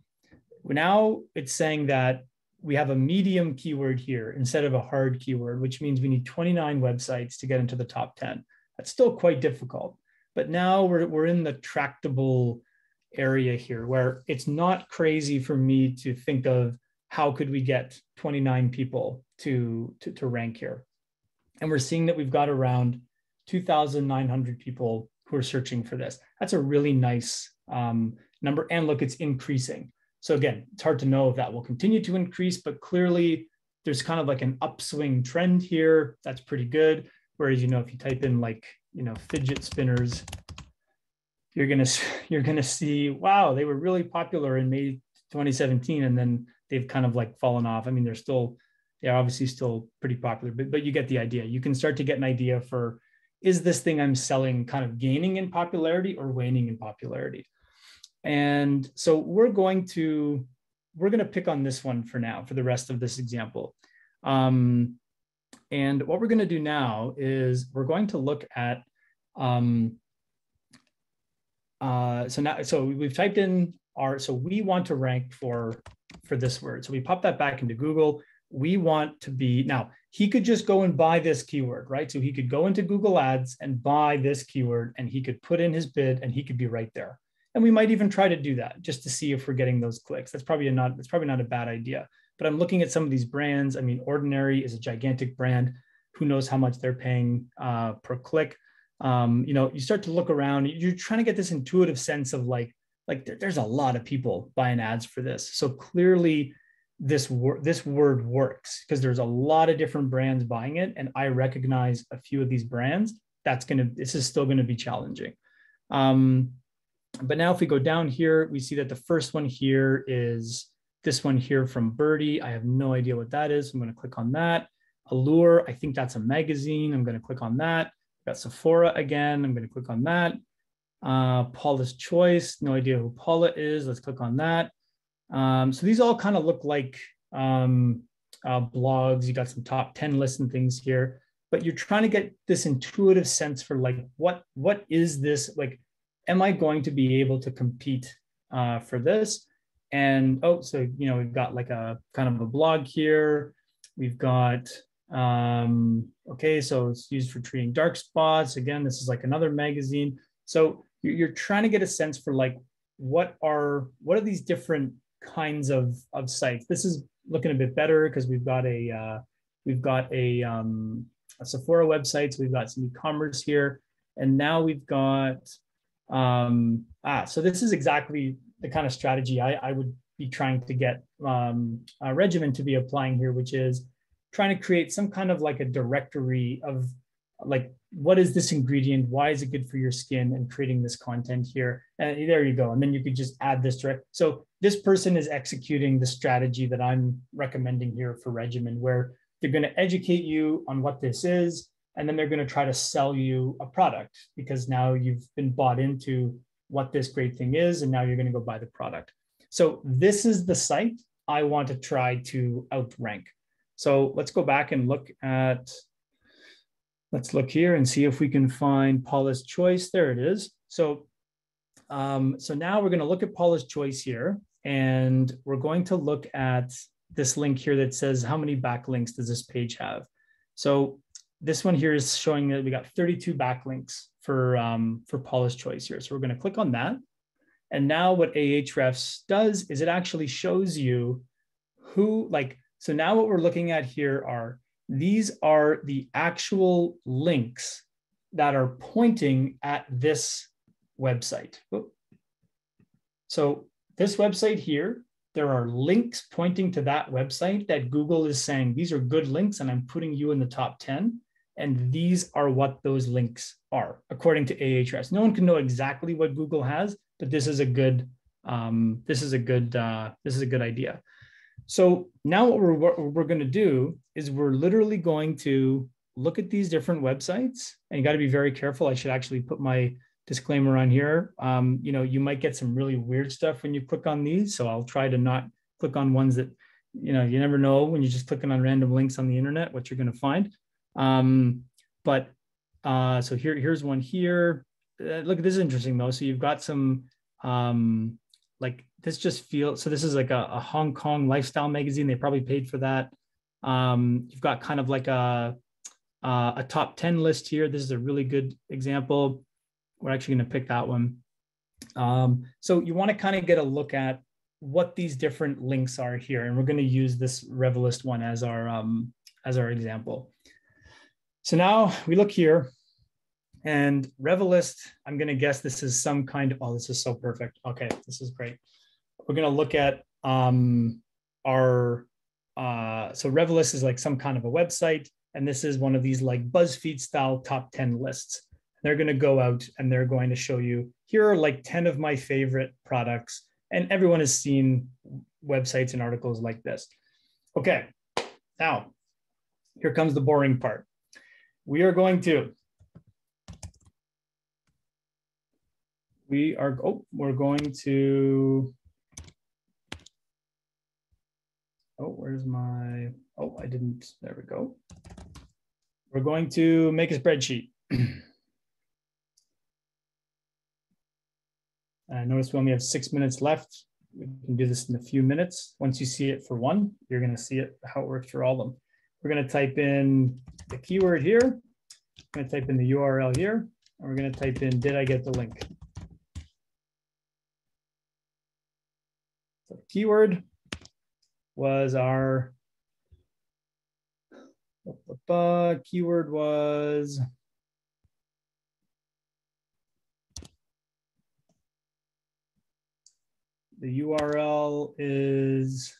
[SPEAKER 1] Now it's saying that we have a medium keyword here instead of a hard keyword, which means we need 29 websites to get into the top 10. That's still quite difficult, but now we're in the tractable area here where it's not crazy for me to think of how could we get 29 people to rank here. And we're seeing that we've got around 2,900 people who are searching for this. That's a really nice number. And look, it's increasing. So again, it's hard to know if that will continue to increase, but clearly there's kind of like an upswing trend here. That's pretty good. Whereas, if you type in fidget spinners, you're gonna see, wow, they were really popular in May 2017, and then they've kind of fallen off. I mean, they're obviously still pretty popular, but you get the idea. You can start to get an idea for, is this thing I'm selling kind of gaining in popularity or waning in popularity? And so we're going to pick on this one for now, for the rest of this example. And what we're going to do now is we're going to look at, so we've typed in so we want to rank for this word. So we pop that back into Google. We want to be, now he could just go and buy this keyword, right? So he could go into Google Ads and buy this keyword and he could put in his bid and he could be right there. And we might even try to do that just to see if we're getting those clicks. That's probably not a bad idea. But I'm looking at some of these brands. I mean, Ordinary is a gigantic brand. Who knows how much they're paying per click? You start to look around. You're trying to get this intuitive sense of there's a lot of people buying ads for this. So clearly, this word works because there's a lot of different brands buying it, and I recognize a few of these brands. This is still going to be challenging. But now if we go down here, we see that the first one here is this one here from Birdie. I have no idea what that is. I'm going to click on that. Allure, I think that's a magazine. I'm going to click on that. Got Sephora again. I'm going to click on that. Paula's Choice, no idea who Paula is. Let's click on that. So these all kind of look like blogs. You got some top 10 lists and things here, but you're trying to get this intuitive sense for what is this? Am I going to be able to compete for this? And so we've got a kind of a blog here. We've got okay, so it's used for treating dark spots. Again, this is another magazine. So you're trying to get a sense for what are these different kinds of sites. This is looking a bit better because we've got a Sephora website. So we've got some e-commerce here. And now we've got, so this is exactly the kind of strategy I would be trying to get Regimen to be applying here, which is trying to create some kind of like a directory of like, what is this ingredient? Why is it good for your skin? And creating this content here. And there you go. And then you could just add this direct. So this person is executing the strategy that I'm recommending here for Regimen, where they're going to educate you on what this is. And then they're going to try to sell you a product because now you've been bought into what this great thing is. And now you're going to go buy the product. So this is the site I want to try to outrank. So let's go back and look at, let's look here and see if we can find Paula's Choice. There it is. So, so now we're going to look at Paula's Choice here, and we're going to look at this link here that says how many backlinks does this page have. So this one here is showing that we got 32 backlinks for Paula's Choice here. So we're going to click on that. And now what Ahrefs does is it actually shows you who, like, so now what we're looking at here are, these are the actual links that are pointing at this website. So this website here, there are links pointing to that website that Google is saying, these are good links and I'm putting you in the top 10. And these are what those links are, according to Ahrefs. No one can know exactly what Google has, but this is a good, this is a good idea. So now what we're going to do is we're literally going to look at these different websites, and you got to be very careful. I should actually put my disclaimer on here. You know, you might get some really weird stuff when you click on these. So I'll try to not click on ones that, you know, you never know when you're just clicking on random links on the internet, what you're going to find. So here's one here. Look, this is interesting though. So you've got some, like this just feels, so this is like a Hong Kong lifestyle magazine. They probably paid for that. You've got kind of like a top 10 list here. This is a really good example. We're actually going to pick that one. So you want to kind of get a look at what these different links are here. And we're going to use this Revelist one as our example. So now we look here, and Revelist, I'm going to guess this is some kind of, oh, this is so perfect. Okay, this is great. We're going to look at so Revelist is like some kind of a website, and this is one of these like BuzzFeed style top 10 lists. They're going to go out and they're going to show you, here are like 10 of my favorite products. And everyone has seen websites and articles like this. Okay, now here comes the boring part. We're going to where's my, I didn't, there we go. We're going to make a spreadsheet. I notice we only have 6 minutes left. We can do this in a few minutes. Once you see it for one, you're going to see it, how it works for all of them. We're going to type in the keyword here. I'm going to type in the URL here, and we're going to type in, did I get the link? So the keyword was our, keyword was, the URL is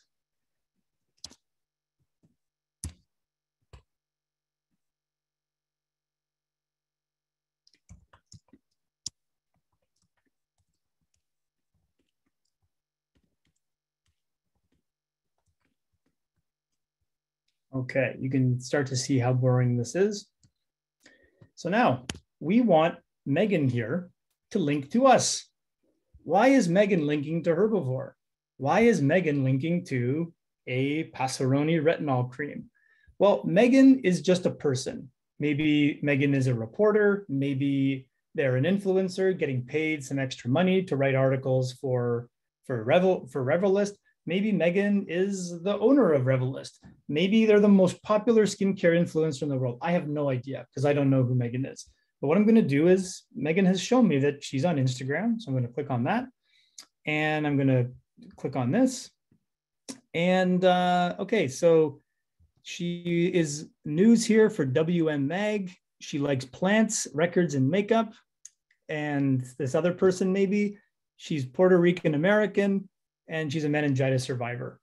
[SPEAKER 1] okay. You can start to see how boring this is. So now we want Megan here to link to us. Why is Megan linking to Herbivore? Why is Megan linking to a Passaroni retinol cream? Well, Megan is just a person. Maybe Megan is a reporter. Maybe they're an influencer getting paid some extra money to write articles for Revelist. Maybe Megan is the owner of Revelist. Maybe they're the most popular skincare influencer in the world. I have no idea because I don't know who Megan is. But what I'm going to do is, Megan has shown me that she's on Instagram. So I'm going to click on that. And I'm going to click on this. And okay, so she is news here for WM Mag. She likes plants, records, and makeup. And this other person, maybe, she's Puerto Rican American, and she's a meningitis survivor.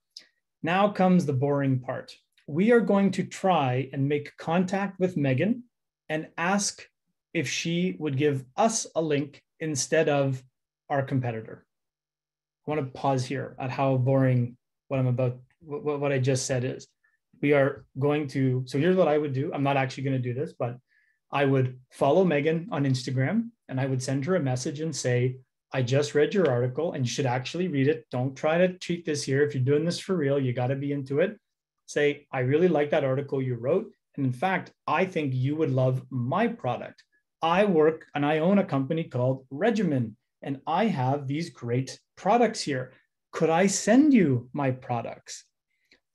[SPEAKER 1] Now comes the boring part. We are going to try and make contact with Megan and ask if she would give us a link instead of our competitor. I want to pause here at how boring what I just said is. We are going to, so here's what I would do. I'm not actually going to do this, but I would follow Megan on Instagram and I would send her a message and say, I just read your article and you should actually read it. Don't try to cheat this here. If you're doing this for real, you got to be into it. Say, I really like that article you wrote. And in fact, I think you would love my product. I work and I own a company called Regimen, and I have these great products here. Could I send you my products?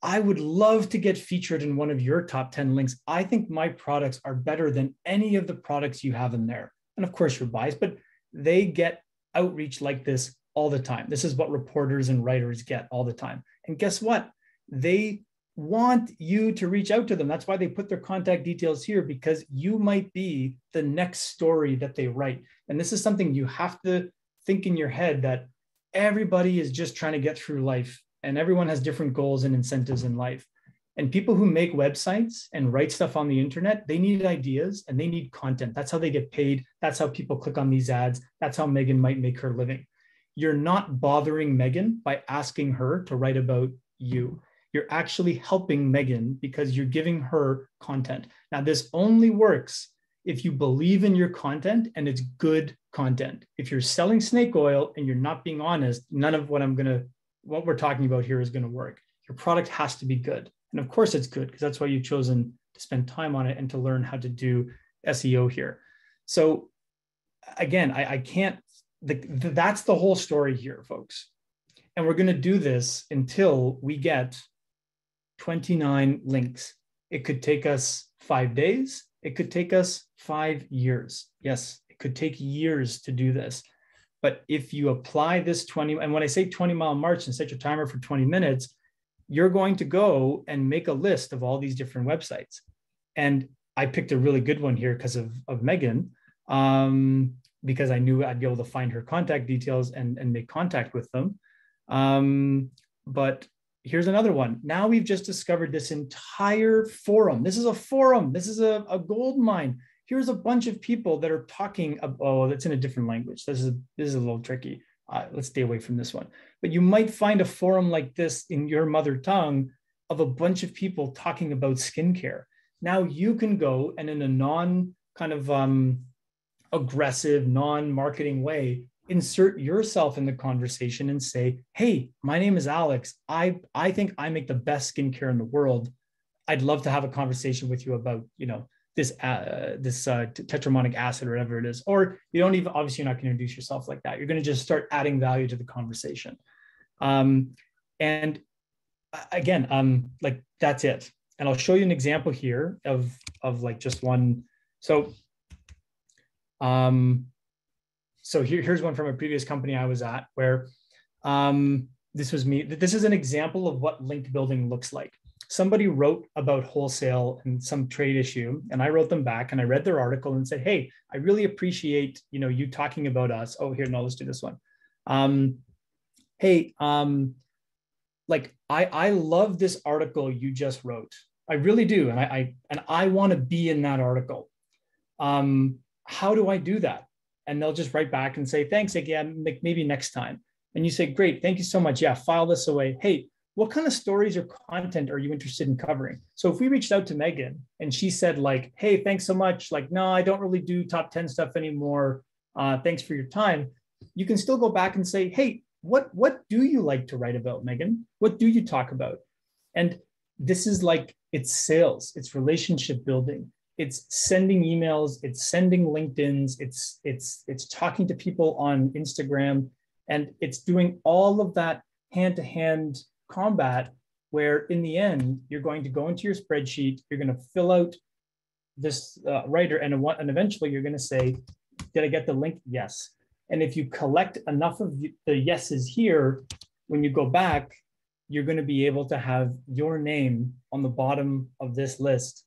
[SPEAKER 1] I would love to get featured in one of your top 10 links. I think my products are better than any of the products you have in there. And of course, you're biased, but they get outreach like this all the time. This is what reporters and writers get all the time. And guess what? They want you to reach out to them. That's why they put their contact details here, because you might be the next story that they write. And this is something you have to think in your head, that everybody is just trying to get through life and everyone has different goals and incentives in life. And people who make websites and write stuff on the internet, they need ideas and they need content. That's how they get paid. That's how people click on these ads. That's how Megan might make her living. You're not bothering Megan by asking her to write about you. You're actually helping Megan because you're giving her content. Now, this only works if you believe in your content and it's good content. If you're selling snake oil and you're not being honest, none of what we're talking about here is going to work. Your product has to be good. And of course it's good, because that's why you've chosen to spend time on it and to learn how to do SEO here. So again, I can't, that's the whole story here, folks. And we're going to do this until we get 29 links. It could take us 5 days. It could take us 5 years. Yes, it could take years to do this. But if you apply this 20, and when I say 20-mile march and set your timer for 20 minutes, you're going to go and make a list of all these different websites. And I picked a really good one here because of Megan, because I knew I'd be able to find her contact details and make contact with them. But here's another one. Now we've just discovered this entire forum. This is a forum. This is a gold mine. Here's a bunch of people that are talking. Oh, that's in a different language. This is a little tricky. Let's stay away from this one. But you might find a forum like this in your mother tongue of a bunch of people talking about skincare. Now you can go and in a non kind of aggressive, non-marketing way, insert yourself in the conversation and say, hey, my name is Alex. I think I make the best skincare in the world. I'd love to have a conversation with you about, this tetramonic acid or whatever it is. Or you don't even, obviously you're not going to introduce yourself like that. You're going to just start adding value to the conversation. And again, like that's it. And I'll show you an example here of like just one. So here's one from a previous company I was at where this was me. This is an example of what link building looks like. Somebody wrote about wholesale and some trade issue, and I wrote them back and I read their article and said, hey, I really appreciate, you talking about us. Oh, here, no, let's do this one. Hey, like I love this article you just wrote. I really do. And I want to be in that article. How do I do that? And they'll just write back and say, thanks again, maybe next time. And you say, great, thank you so much. Yeah, file this away. Hey, what kind of stories or content are you interested in covering? So if we reached out to Megan and she said like, hey, thanks so much. Like, no, I don't really do top 10 stuff anymore. Thanks for your time. You can still go back and say, hey, what do you like to write about, Megan? What do you talk about? And this is like, it's sales, it's relationship building. It's sending emails, it's sending LinkedIn's, it's talking to people on Instagram, and it's doing all of that hand-to-hand combat where in the end, you're going to go into your spreadsheet, you're going to fill out this writer, and eventually you're going to say, did I get the link? Yes. And if you collect enough of the yeses here, when you go back, you're going to be able to have your name on the bottom of this list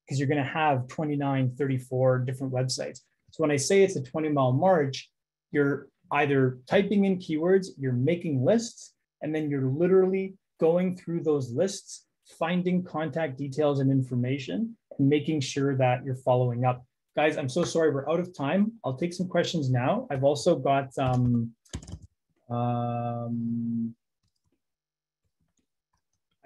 [SPEAKER 1] because you're going to have 29, 34 different websites. So when I say it's a 20-mile march, you're either typing in keywords, you're making lists, and then you're literally going through those lists, finding contact details and information, and making sure that you're following up. Guys, I'm so sorry, we're out of time. I'll take some questions now. I've also got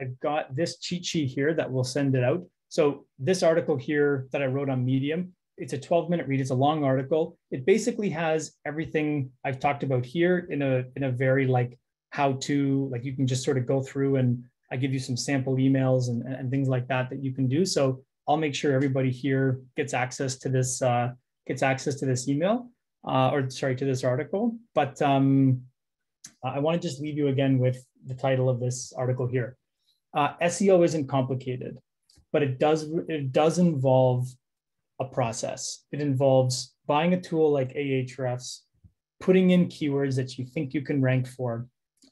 [SPEAKER 1] I've got this cheat sheet here that will send it out. So this article here that I wrote on Medium, it's a 12-minute read. It's a long article. It basically has everything I've talked about here in a very like how to, like you can just sort of go through and I give you some sample emails and things like that that you can do. So I'll make sure everybody here gets access to this email or sorry, to this article. But I want to just leave you again with the title of this article here. SEO isn't complicated, but it does involve a process. It involves buying a tool like Ahrefs, putting in keywords that you think you can rank for,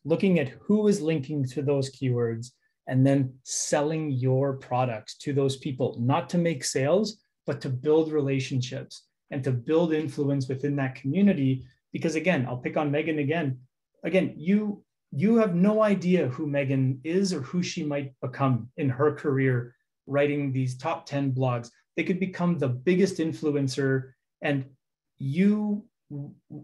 [SPEAKER 1] looking at who is linking to those keywords, and then selling your products to those people, not to make sales, but to build relationships and to build influence within that community. Because again, I'll pick on Megan again. Again, you have no idea who Megan is or who she might become in her career writing these top 10 blogs. They could become the biggest influencer. And you,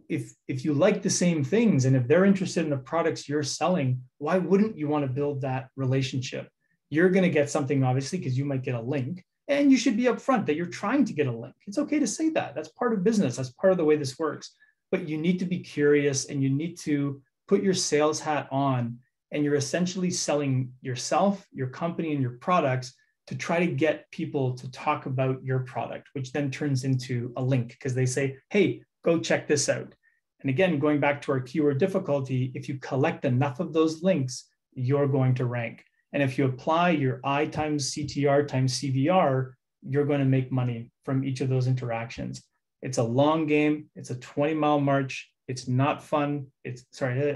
[SPEAKER 1] if you like the same things and if they're interested in the products you're selling, why wouldn't you want to build that relationship? You're going to get something, obviously, because you might get a link. And you should be upfront that you're trying to get a link. It's okay to say that. That's part of business. That's part of the way this works. But you need to be curious and you need to put your sales hat on, and you're essentially selling yourself, your company, and your products to try to get people to talk about your product, which then turns into a link because they say, hey, go check this out. And again, going back to our keyword difficulty, if you collect enough of those links, you're going to rank. And if you apply your I times CTR times CVR, you're going to make money from each of those interactions. It's a long game. It's a 20-mile march. It's not fun. I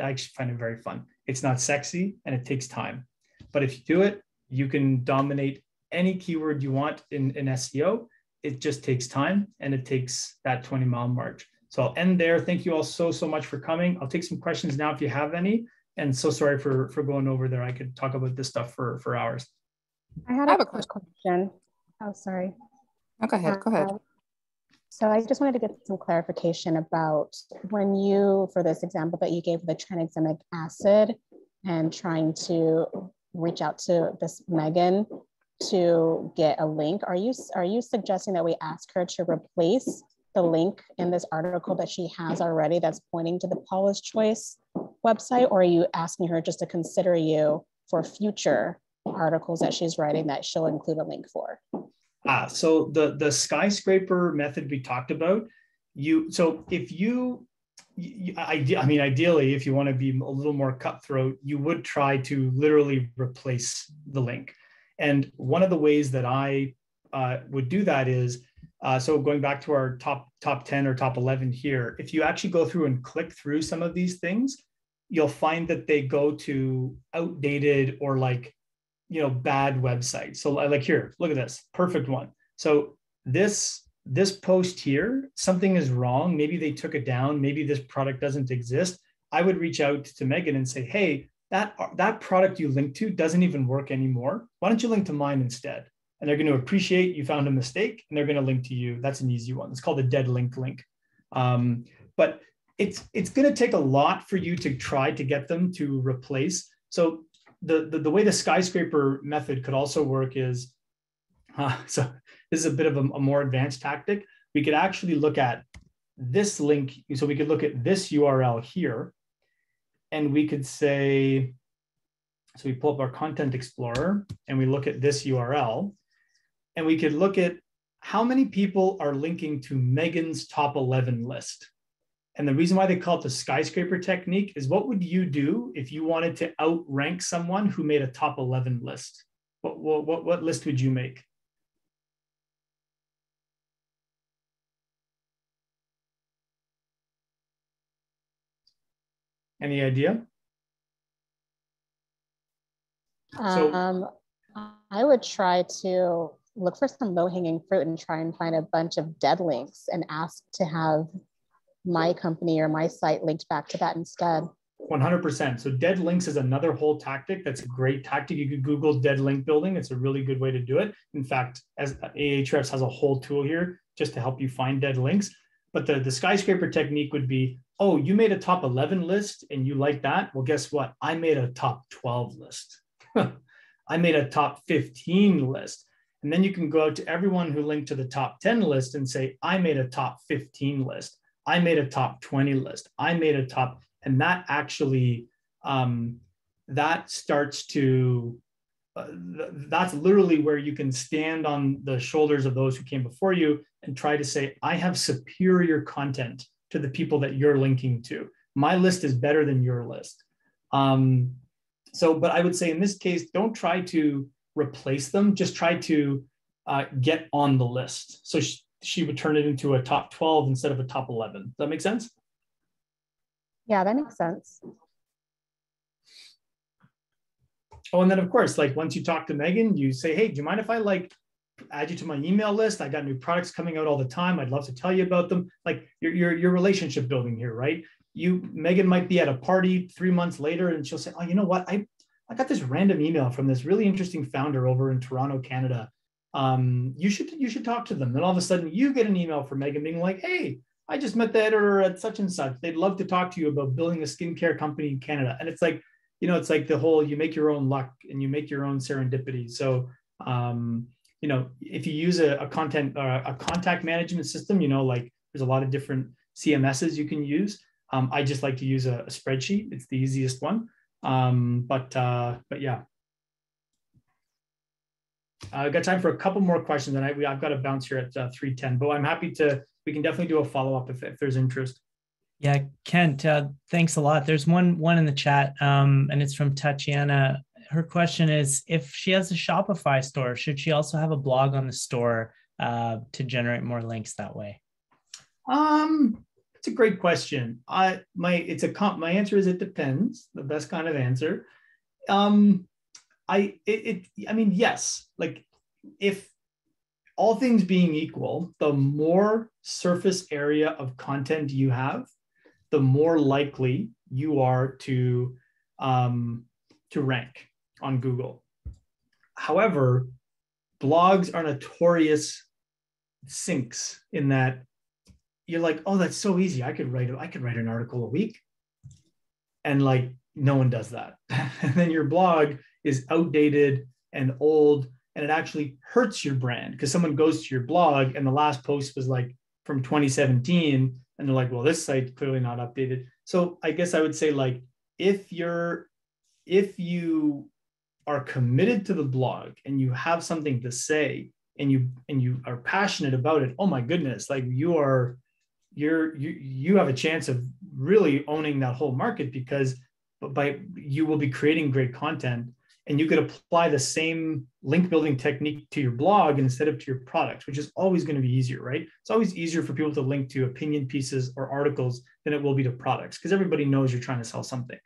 [SPEAKER 1] actually find it very fun. It's not sexy and it takes time. But if you do it, you can dominate any keyword you want in SEO. It just takes time and it takes that 20-mile march. So I'll end there. Thank you all so much for coming. I'll take some questions now if you have any. And so sorry for going over there. I could talk about this stuff for hours.
[SPEAKER 3] I have a quick question. Oh, sorry.
[SPEAKER 2] Oh, go ahead. Go ahead.
[SPEAKER 3] So I just wanted to get some clarification about when you, for this example that you gave, the tranexamic acid and trying to reach out to this Megan to get a link. Are you suggesting that we ask her to replace the link in this article that she has already that's pointing to the Paula's Choice website, or are you asking her just to consider you for future articles that she's writing that she'll include a link for?
[SPEAKER 1] So the skyscraper method we talked about, ideally, if you want to be a little more cutthroat, you would try to literally replace the link. And one of the ways that I would do that is, so going back to our top 10 or top 11 here, if you actually go through and click through some of these things, you'll find that they go to outdated or bad websites. So like here, look at this, perfect one. So this post here, something is wrong. Maybe they took it down. Maybe this product doesn't exist. I would reach out to Megan and say, hey, that product you linked to doesn't even work anymore. Why don't you link to mine instead? And they're going to appreciate you found a mistake and they're going to link to you. That's an easy one. It's called a dead link. But it's going to take a lot for you to try to get them to replace. So the way the skyscraper method could also work is, so this is a bit of a more advanced tactic. We could actually look at this link. So we could look at this URL here and we could say, so we pull up our Content Explorer and we look at this URL and we could look at how many people are linking to Megan's top 11 list. And the reason why they call it the skyscraper technique is, what would you do if you wanted to outrank someone who made a top 11 list? What list would you make? Any idea? So
[SPEAKER 3] I would try to look for some low-hanging fruit and try and find a bunch of dead links and ask to have my company or my site linked back to that instead.
[SPEAKER 1] 100%. So dead links is another whole tactic. That's a great tactic. You could Google dead link building. It's a really good way to do it. In fact, as Ahrefs has a whole tool here just to help you find dead links. But the skyscraper technique would be, oh, you made a top 11 list and you like that? Well, guess what? I made a top 12 list. I made a top 15 list. And then you can go out to everyone who linked to the top 10 list and say, I made a top 15 list. I made a top 20 list. I made a top, and that actually, that starts to, that's literally where you can stand on the shoulders of those who came before you and try to say, I have superior content to the people that you're linking to. My list is better than your list. But I would say in this case, don't try to replace them, just try to get on the list. So she would turn it into a top 12 instead of a top 11. Does that make sense?
[SPEAKER 3] Yeah, that makes sense.
[SPEAKER 1] Oh, and then of course, like once you talk to Megan, you say, hey, do you mind if I like add you to my email list? I got new products coming out all the time. I'd love to tell you about them. Like your relationship building here, right? Megan might be at a party 3 months later and she'll say, oh, you know what? I got this random email from this really interesting founder over in Toronto, Canada. You should talk to them. Then all of a sudden you get an email from Megan being like, hey, I just met the editor at such and such. They'd love to talk to you about building a skincare company in Canada. And it's like, it's like the whole, you make your own luck and you make your own serendipity. So, if you use a contact management system, like there's a lot of different CMSs you can use. I just like to use a spreadsheet. It's the easiest one. But yeah. I've got time for a couple more questions, and I've got to bounce here at 3:10. But I'm happy we can definitely do a follow-up if there's interest.
[SPEAKER 4] Yeah, Kent, thanks a lot. There's one in the chat, and it's from Tatiana. Her question is, if she has a Shopify store, should she also have a blog on the store to generate more links that way?
[SPEAKER 1] It's a great question. My answer is it depends. The best kind of answer. Yes. Like, if all things being equal, the more surface area of content you have, the more likely you are to rank on Google. However, blogs are notorious sinks in that you're like, oh, that's so easy. I could write an article a week. And like, no one does that. And then your blog is outdated and old, and it actually hurts your brand because someone goes to your blog and the last post was like from 2017 and they're like, well, this site's clearly not updated. So I guess I would say, like, if you are committed to the blog and you have something to say and you are passionate about it, oh my goodness, like you have a chance of really owning that whole market, because you will be creating great content. And you could apply the same link building technique to your blog instead of to your products, which is always going to be easier, right? It's always easier for people to link to opinion pieces or articles than it will be to products, because everybody knows you're trying to sell something.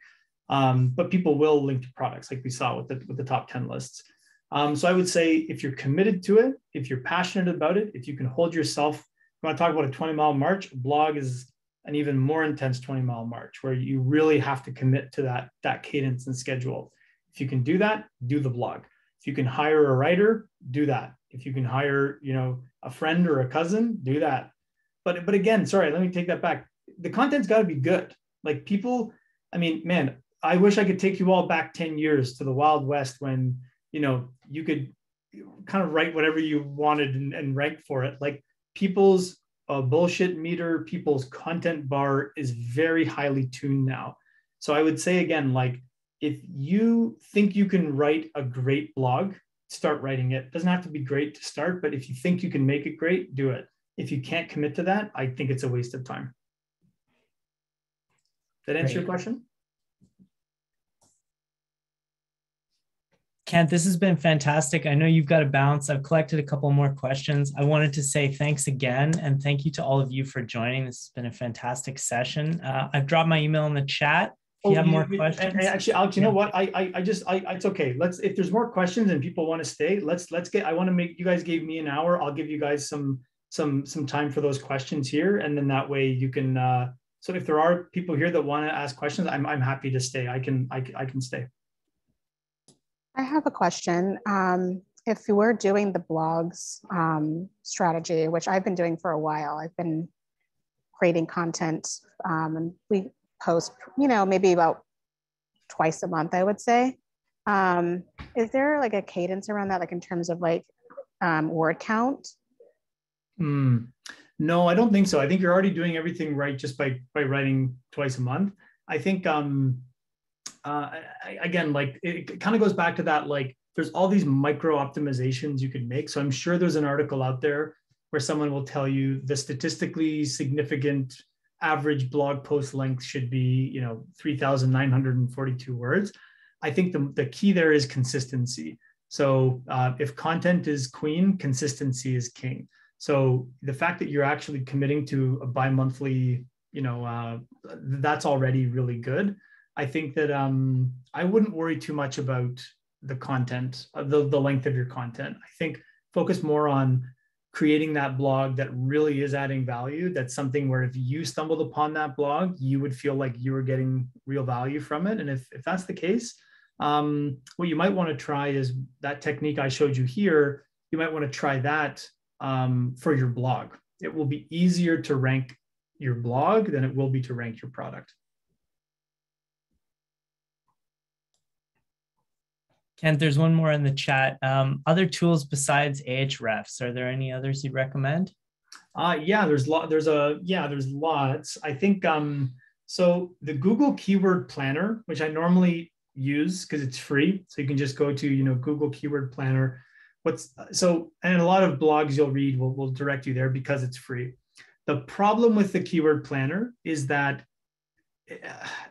[SPEAKER 1] But people will link to products, like we saw with the top 10 lists. So I would say, if you're committed to it, if you're passionate about it, if you can hold yourself, you want to talk about a 20-mile march, a blog is an even more intense 20-mile march where you really have to commit to that cadence and schedule. If you can do that, do the blog. If you can hire a writer, do that. If you can hire, a friend or a cousin, do that. But again, sorry, let me take that back. The content's got to be good. Like, people, man, I wish I could take you all back 10 years to the Wild West when, you could kind of write whatever you wanted and rank for it. Like, people's bullshit meter, people's content bar is very highly tuned now. So I would say, again, like, if you think you can write a great blog, start writing it. It doesn't have to be great to start, but if you think you can make it great, do it. If you can't commit to that, I think it's a waste of time. Did that answer your question?
[SPEAKER 4] Kent, this has been fantastic. I know you've got to bounce. I've collected a couple more questions. I wanted to say thanks again, and thank you to all of you for joining. This has been a fantastic session. I've dropped my email in the chat. If you have more
[SPEAKER 1] and
[SPEAKER 4] questions.
[SPEAKER 1] actually, Alex, you
[SPEAKER 4] Yeah.
[SPEAKER 1] know what? It's okay. If there's more questions and people want to stay, let's get. I want to make. You guys gave me an hour. I'll give you guys some time for those questions here, and then that way you can. So if there are people here that want to ask questions, I'm happy to stay. I can stay.
[SPEAKER 3] I have a question. If you were doing the blogs strategy, which I've been doing for a while, I've been creating content, and we post, maybe about twice a month, I would say. Is there like a cadence around that, like in terms of like word count?
[SPEAKER 1] No, I don't think so. I think you're already doing everything right just by writing twice a month. I think again, like it kind of goes back to that, like there's all these micro optimizations you could make. So I'm sure there's an article out there where someone will tell you the statistically significant average blog post length should be, 3,942 words. I think the key there is consistency. So if content is queen, consistency is king. So the fact that you're actually committing to a bi-monthly, that's already really good. I think that I wouldn't worry too much about the content, the length of your content. I think focus more on creating that blog that really is adding value. That's something where if you stumbled upon that blog, you would feel like you were getting real value from it. And if that's the case, what you might want to try is that technique I showed you here. You might want to try that for your blog. It will be easier to rank your blog than it will be to rank your product.
[SPEAKER 4] Kent, there's one more in the chat. Other tools besides Ahrefs, are there any others you'd recommend?
[SPEAKER 1] Yeah, there's lots. I think so the Google Keyword Planner, which I normally use because it's free. So you can just go to, Google Keyword Planner. And a lot of blogs you'll read will direct you there because it's free. The problem with the Keyword Planner is that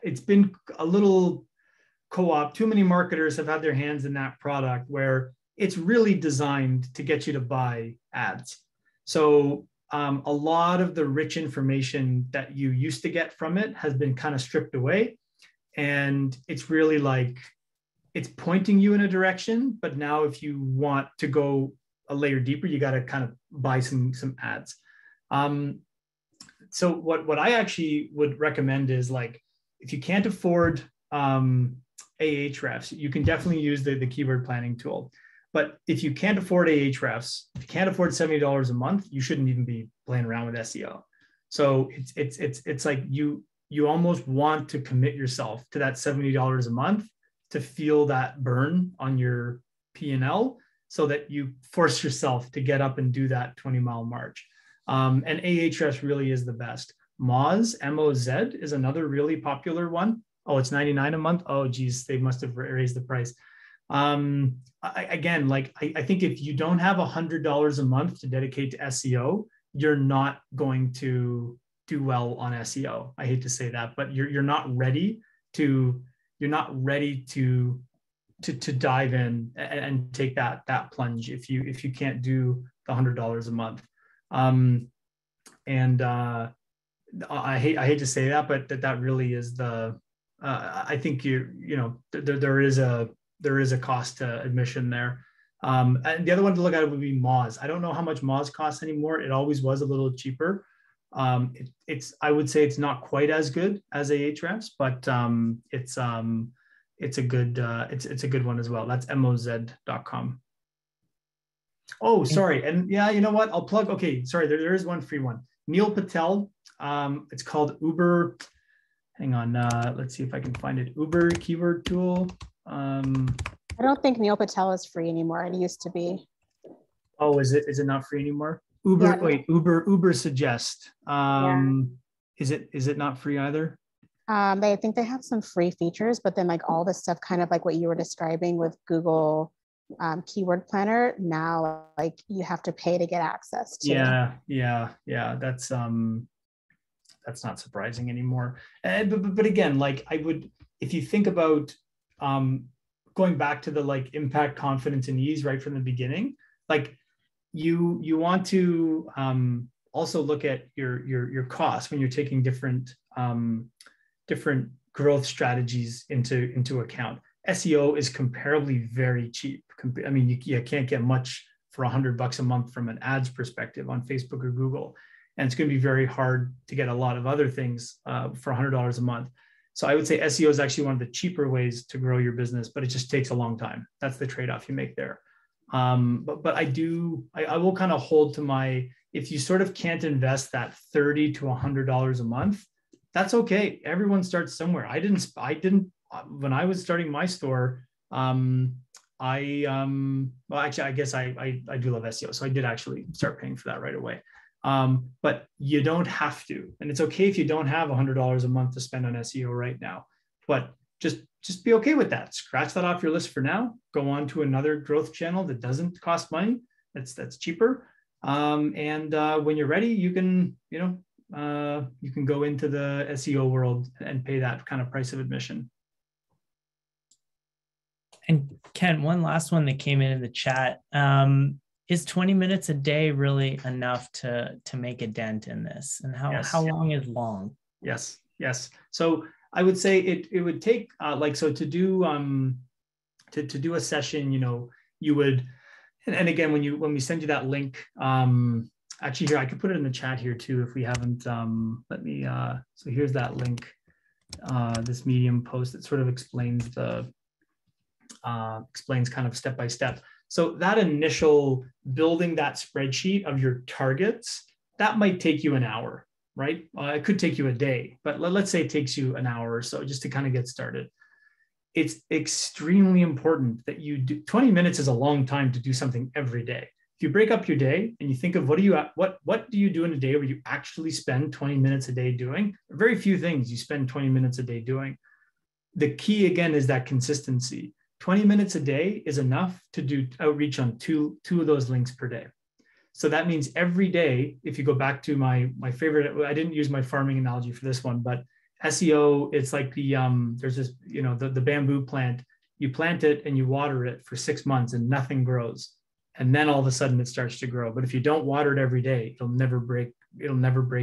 [SPEAKER 1] it's been a little co-op. Too many marketers have had their hands in that product where it's really designed to get you to buy ads. So a lot of the rich information that you used to get from it has been kind of stripped away. And it's really like, it's pointing you in a direction, but now if you want to go a layer deeper, you got to kind of buy some ads. So what I actually would recommend is, like, if you can't afford Ahrefs, you can definitely use the keyword planning tool. But if you can't afford Ahrefs, if you can't afford $70 a month, you shouldn't even be playing around with SEO. So it's like you almost want to commit yourself to that $70 a month to feel that burn on your P&L, so that you force yourself to get up and do that 20-mile march. And Ahrefs really is the best. Moz, M-O-Z, is another really popular one. Oh, it's $99 a month. Oh, geez, they must have raised the price. I think if you don't have $100 a month to dedicate to SEO, you're not going to do well on SEO. I hate to say that, but you're not ready to dive in and take that plunge if you can't do the $100 a month. I hate to say that, but that really is the. I think there is a cost to admission there. And the other one to look at would be Moz. I don't know how much Moz costs anymore. It always was a little cheaper. I would say it's not quite as good as Ahrefs, but it's a good one as well. That's moz.com. Oh, sorry. And yeah, you know what? I'll plug. Okay, sorry. There is one free one. Neil Patel. It's called Uber. Hang on. Let's see if I can find it. Uber keyword tool.
[SPEAKER 3] I don't think Neil Patel is free anymore. It used to be.
[SPEAKER 1] Oh, is it not free anymore? Uber. Yeah. Wait. Uber Suggest. Is it not free either?
[SPEAKER 3] I think they have some free features, but then like all this stuff, kind of like what you were describing with Google Keyword Planner, now like you have to pay to get access to.
[SPEAKER 1] Yeah. That's not surprising anymore. But again, like I would, if you think about going back to the like impact, confidence, and ease right from the beginning, like you want to also look at your costs when you're taking different growth strategies into account. SEO is comparably very cheap. I mean, you can't get much for $100 a month from an ads perspective on Facebook or Google. And it's going to be very hard to get a lot of other things for $100 a month. So I would say SEO is actually one of the cheaper ways to grow your business, but it just takes a long time. That's the trade-off you make there. But I will kind of hold to my, if you sort of can't invest that $30 to $100 a month, that's okay. Everyone starts somewhere. I didn't, when I was starting my store, well, actually, I guess I do love SEO. So I did actually start paying for that right away. But you don't have to, and it's okay if you don't have $100 a month to spend on SEO right now, but just be okay with that. Scratch that off your list for now, go on to another growth channel that doesn't cost money. That's cheaper. And when you're ready, you can go into the SEO world and pay that kind of price of admission.
[SPEAKER 4] And Ken, one last one that came in the chat. Is 20 minutes a day really enough to make a dent in this? And how long is long?
[SPEAKER 1] Yes. So I would say it would take to do a session, you would, and again, when we send you that link, actually here, I could put it in the chat here too, if we haven't, so here's that link, this Medium post that sort of explains kind of step by step. So that initial building that spreadsheet of your targets, that might take you an hour, right? It could take you a day, but let's say it takes you an hour or so just to kind of get started. It's extremely important that you do. 20 minutes is a long time to do something every day. If you break up your day and you think of what do you do in a day where you actually spend 20 minutes a day doing? Very few things you spend 20 minutes a day doing. The key again is that consistency. 20 minutes a day is enough to do outreach on two of those links per day. So that means every day, if you go back to my favorite, I didn't use my farming analogy for this one, but SEO, it's like there's this, the bamboo plant, you plant it and you water it for 6 months and nothing grows. And then all of a sudden it starts to grow. But if you don't water it every day, it'll never break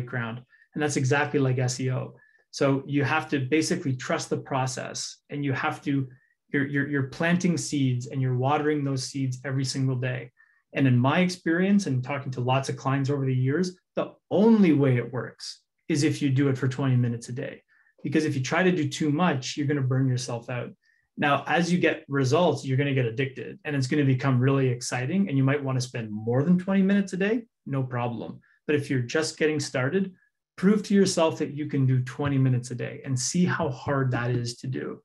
[SPEAKER 1] ground. And that's exactly like SEO. So you have to basically trust the process, and you have to, you're planting seeds and you're watering those seeds every single day. And in my experience and talking to lots of clients over the years, the only way it works is if you do it for 20 minutes a day. Because if you try to do too much, you're going to burn yourself out. Now, as you get results, you're going to get addicted and it's going to become really exciting. And you might want to spend more than 20 minutes a day, no problem. But if you're just getting started, prove to yourself that you can do 20 minutes a day and see how hard that is to do.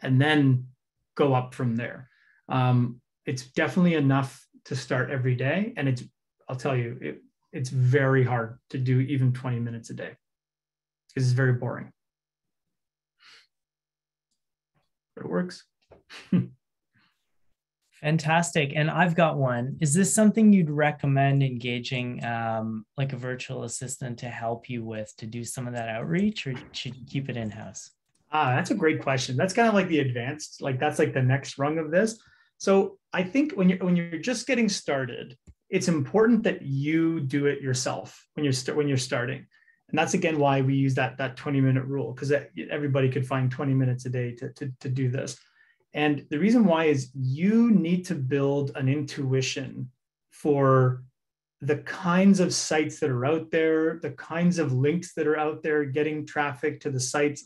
[SPEAKER 1] And then go up from there. It's definitely enough to start every day. And I'll tell you, it's very hard to do even 20 minutes a day because it's very boring. But it works.
[SPEAKER 4] Fantastic. And I've got one. Is this something you'd recommend engaging like a virtual assistant to help you with, to do some of that outreach, or should you keep it in-house?
[SPEAKER 1] That's a great question. That's kind of like the advanced, that's like the next rung of this. So I think when you're just getting started, it's important that you do it yourself when you're starting. And that's again why we use that 20-minute rule, because everybody could find 20 minutes a day to do this. And the reason why is you need to build an intuition for the kinds of sites that are out there, the kinds of links that are out there, getting traffic to the sites.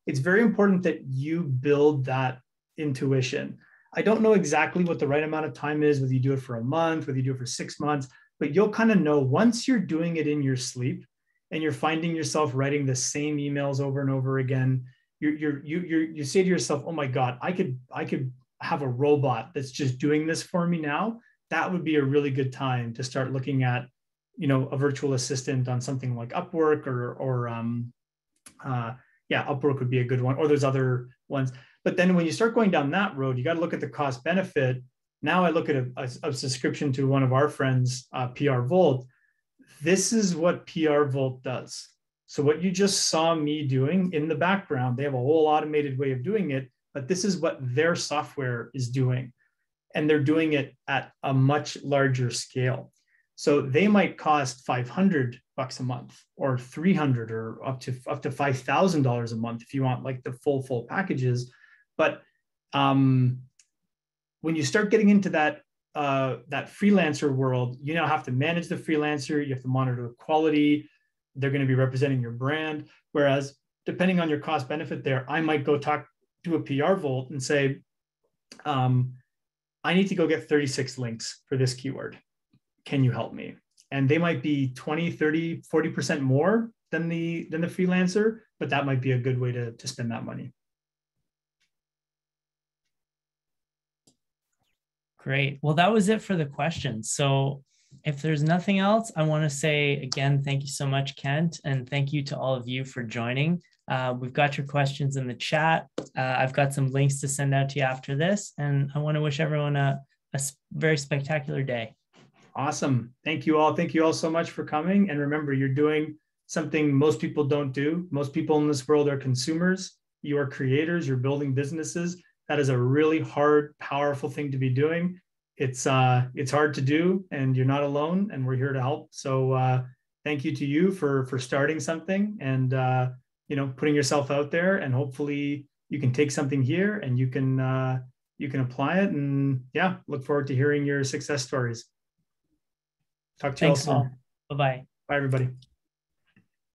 [SPEAKER 1] It's very important that you build that intuition. I don't know exactly what the right amount of time is, whether you do it for a month, whether you do it for 6 months, but you'll kind of know once you're doing it in your sleep and you're finding yourself writing the same emails over and over again. You say to yourself, oh my God, I could have a robot that's just doing this for me now. That would be a really good time to start looking at, a virtual assistant on something like Upwork Upwork would be a good one, or there's other ones. But then when you start going down that road, you got to look at the cost benefit. Now I look at a subscription to one of our friends, PR Volt. This is what PR Volt does. So what you just saw me doing in the background, they have a whole automated way of doing it, but this is what their software is doing. And they're doing it at a much larger scale. So they might cost $500 a month, or $300, or up to $5,000 a month if you want like the full packages. But when you start getting into that freelancer world, you now have to manage the freelancer. You have to monitor the quality. They're going to be representing your brand. Whereas depending on your cost benefit there, I might go talk to a PR Vault and say, I need to go get 36 links for this keyword. Can you help me? And they might be 20, 30, 40% more than the freelancer, but that might be a good way to spend that money.
[SPEAKER 4] Great. Well, that was it for the questions. So if there's nothing else, I want to say again, thank you so much, Kent. And thank you to all of you for joining. We've got your questions in the chat. I've got some links to send out to you after this. And I want to wish everyone a very spectacular day.
[SPEAKER 1] Awesome. Thank you all. Thank you all so much for coming. And remember, you're doing something most people don't do. Most people in this world are consumers. You are creators. You're building businesses. That is a really hard, powerful thing to be doing. It's hard to do, and you're not alone, and we're here to help. So thank you to you for starting something and putting yourself out there, and hopefully you can take something here and you can apply it. And yeah, look forward to hearing your success stories. Talk to you all soon.
[SPEAKER 4] Bye-bye.
[SPEAKER 1] Bye, everybody.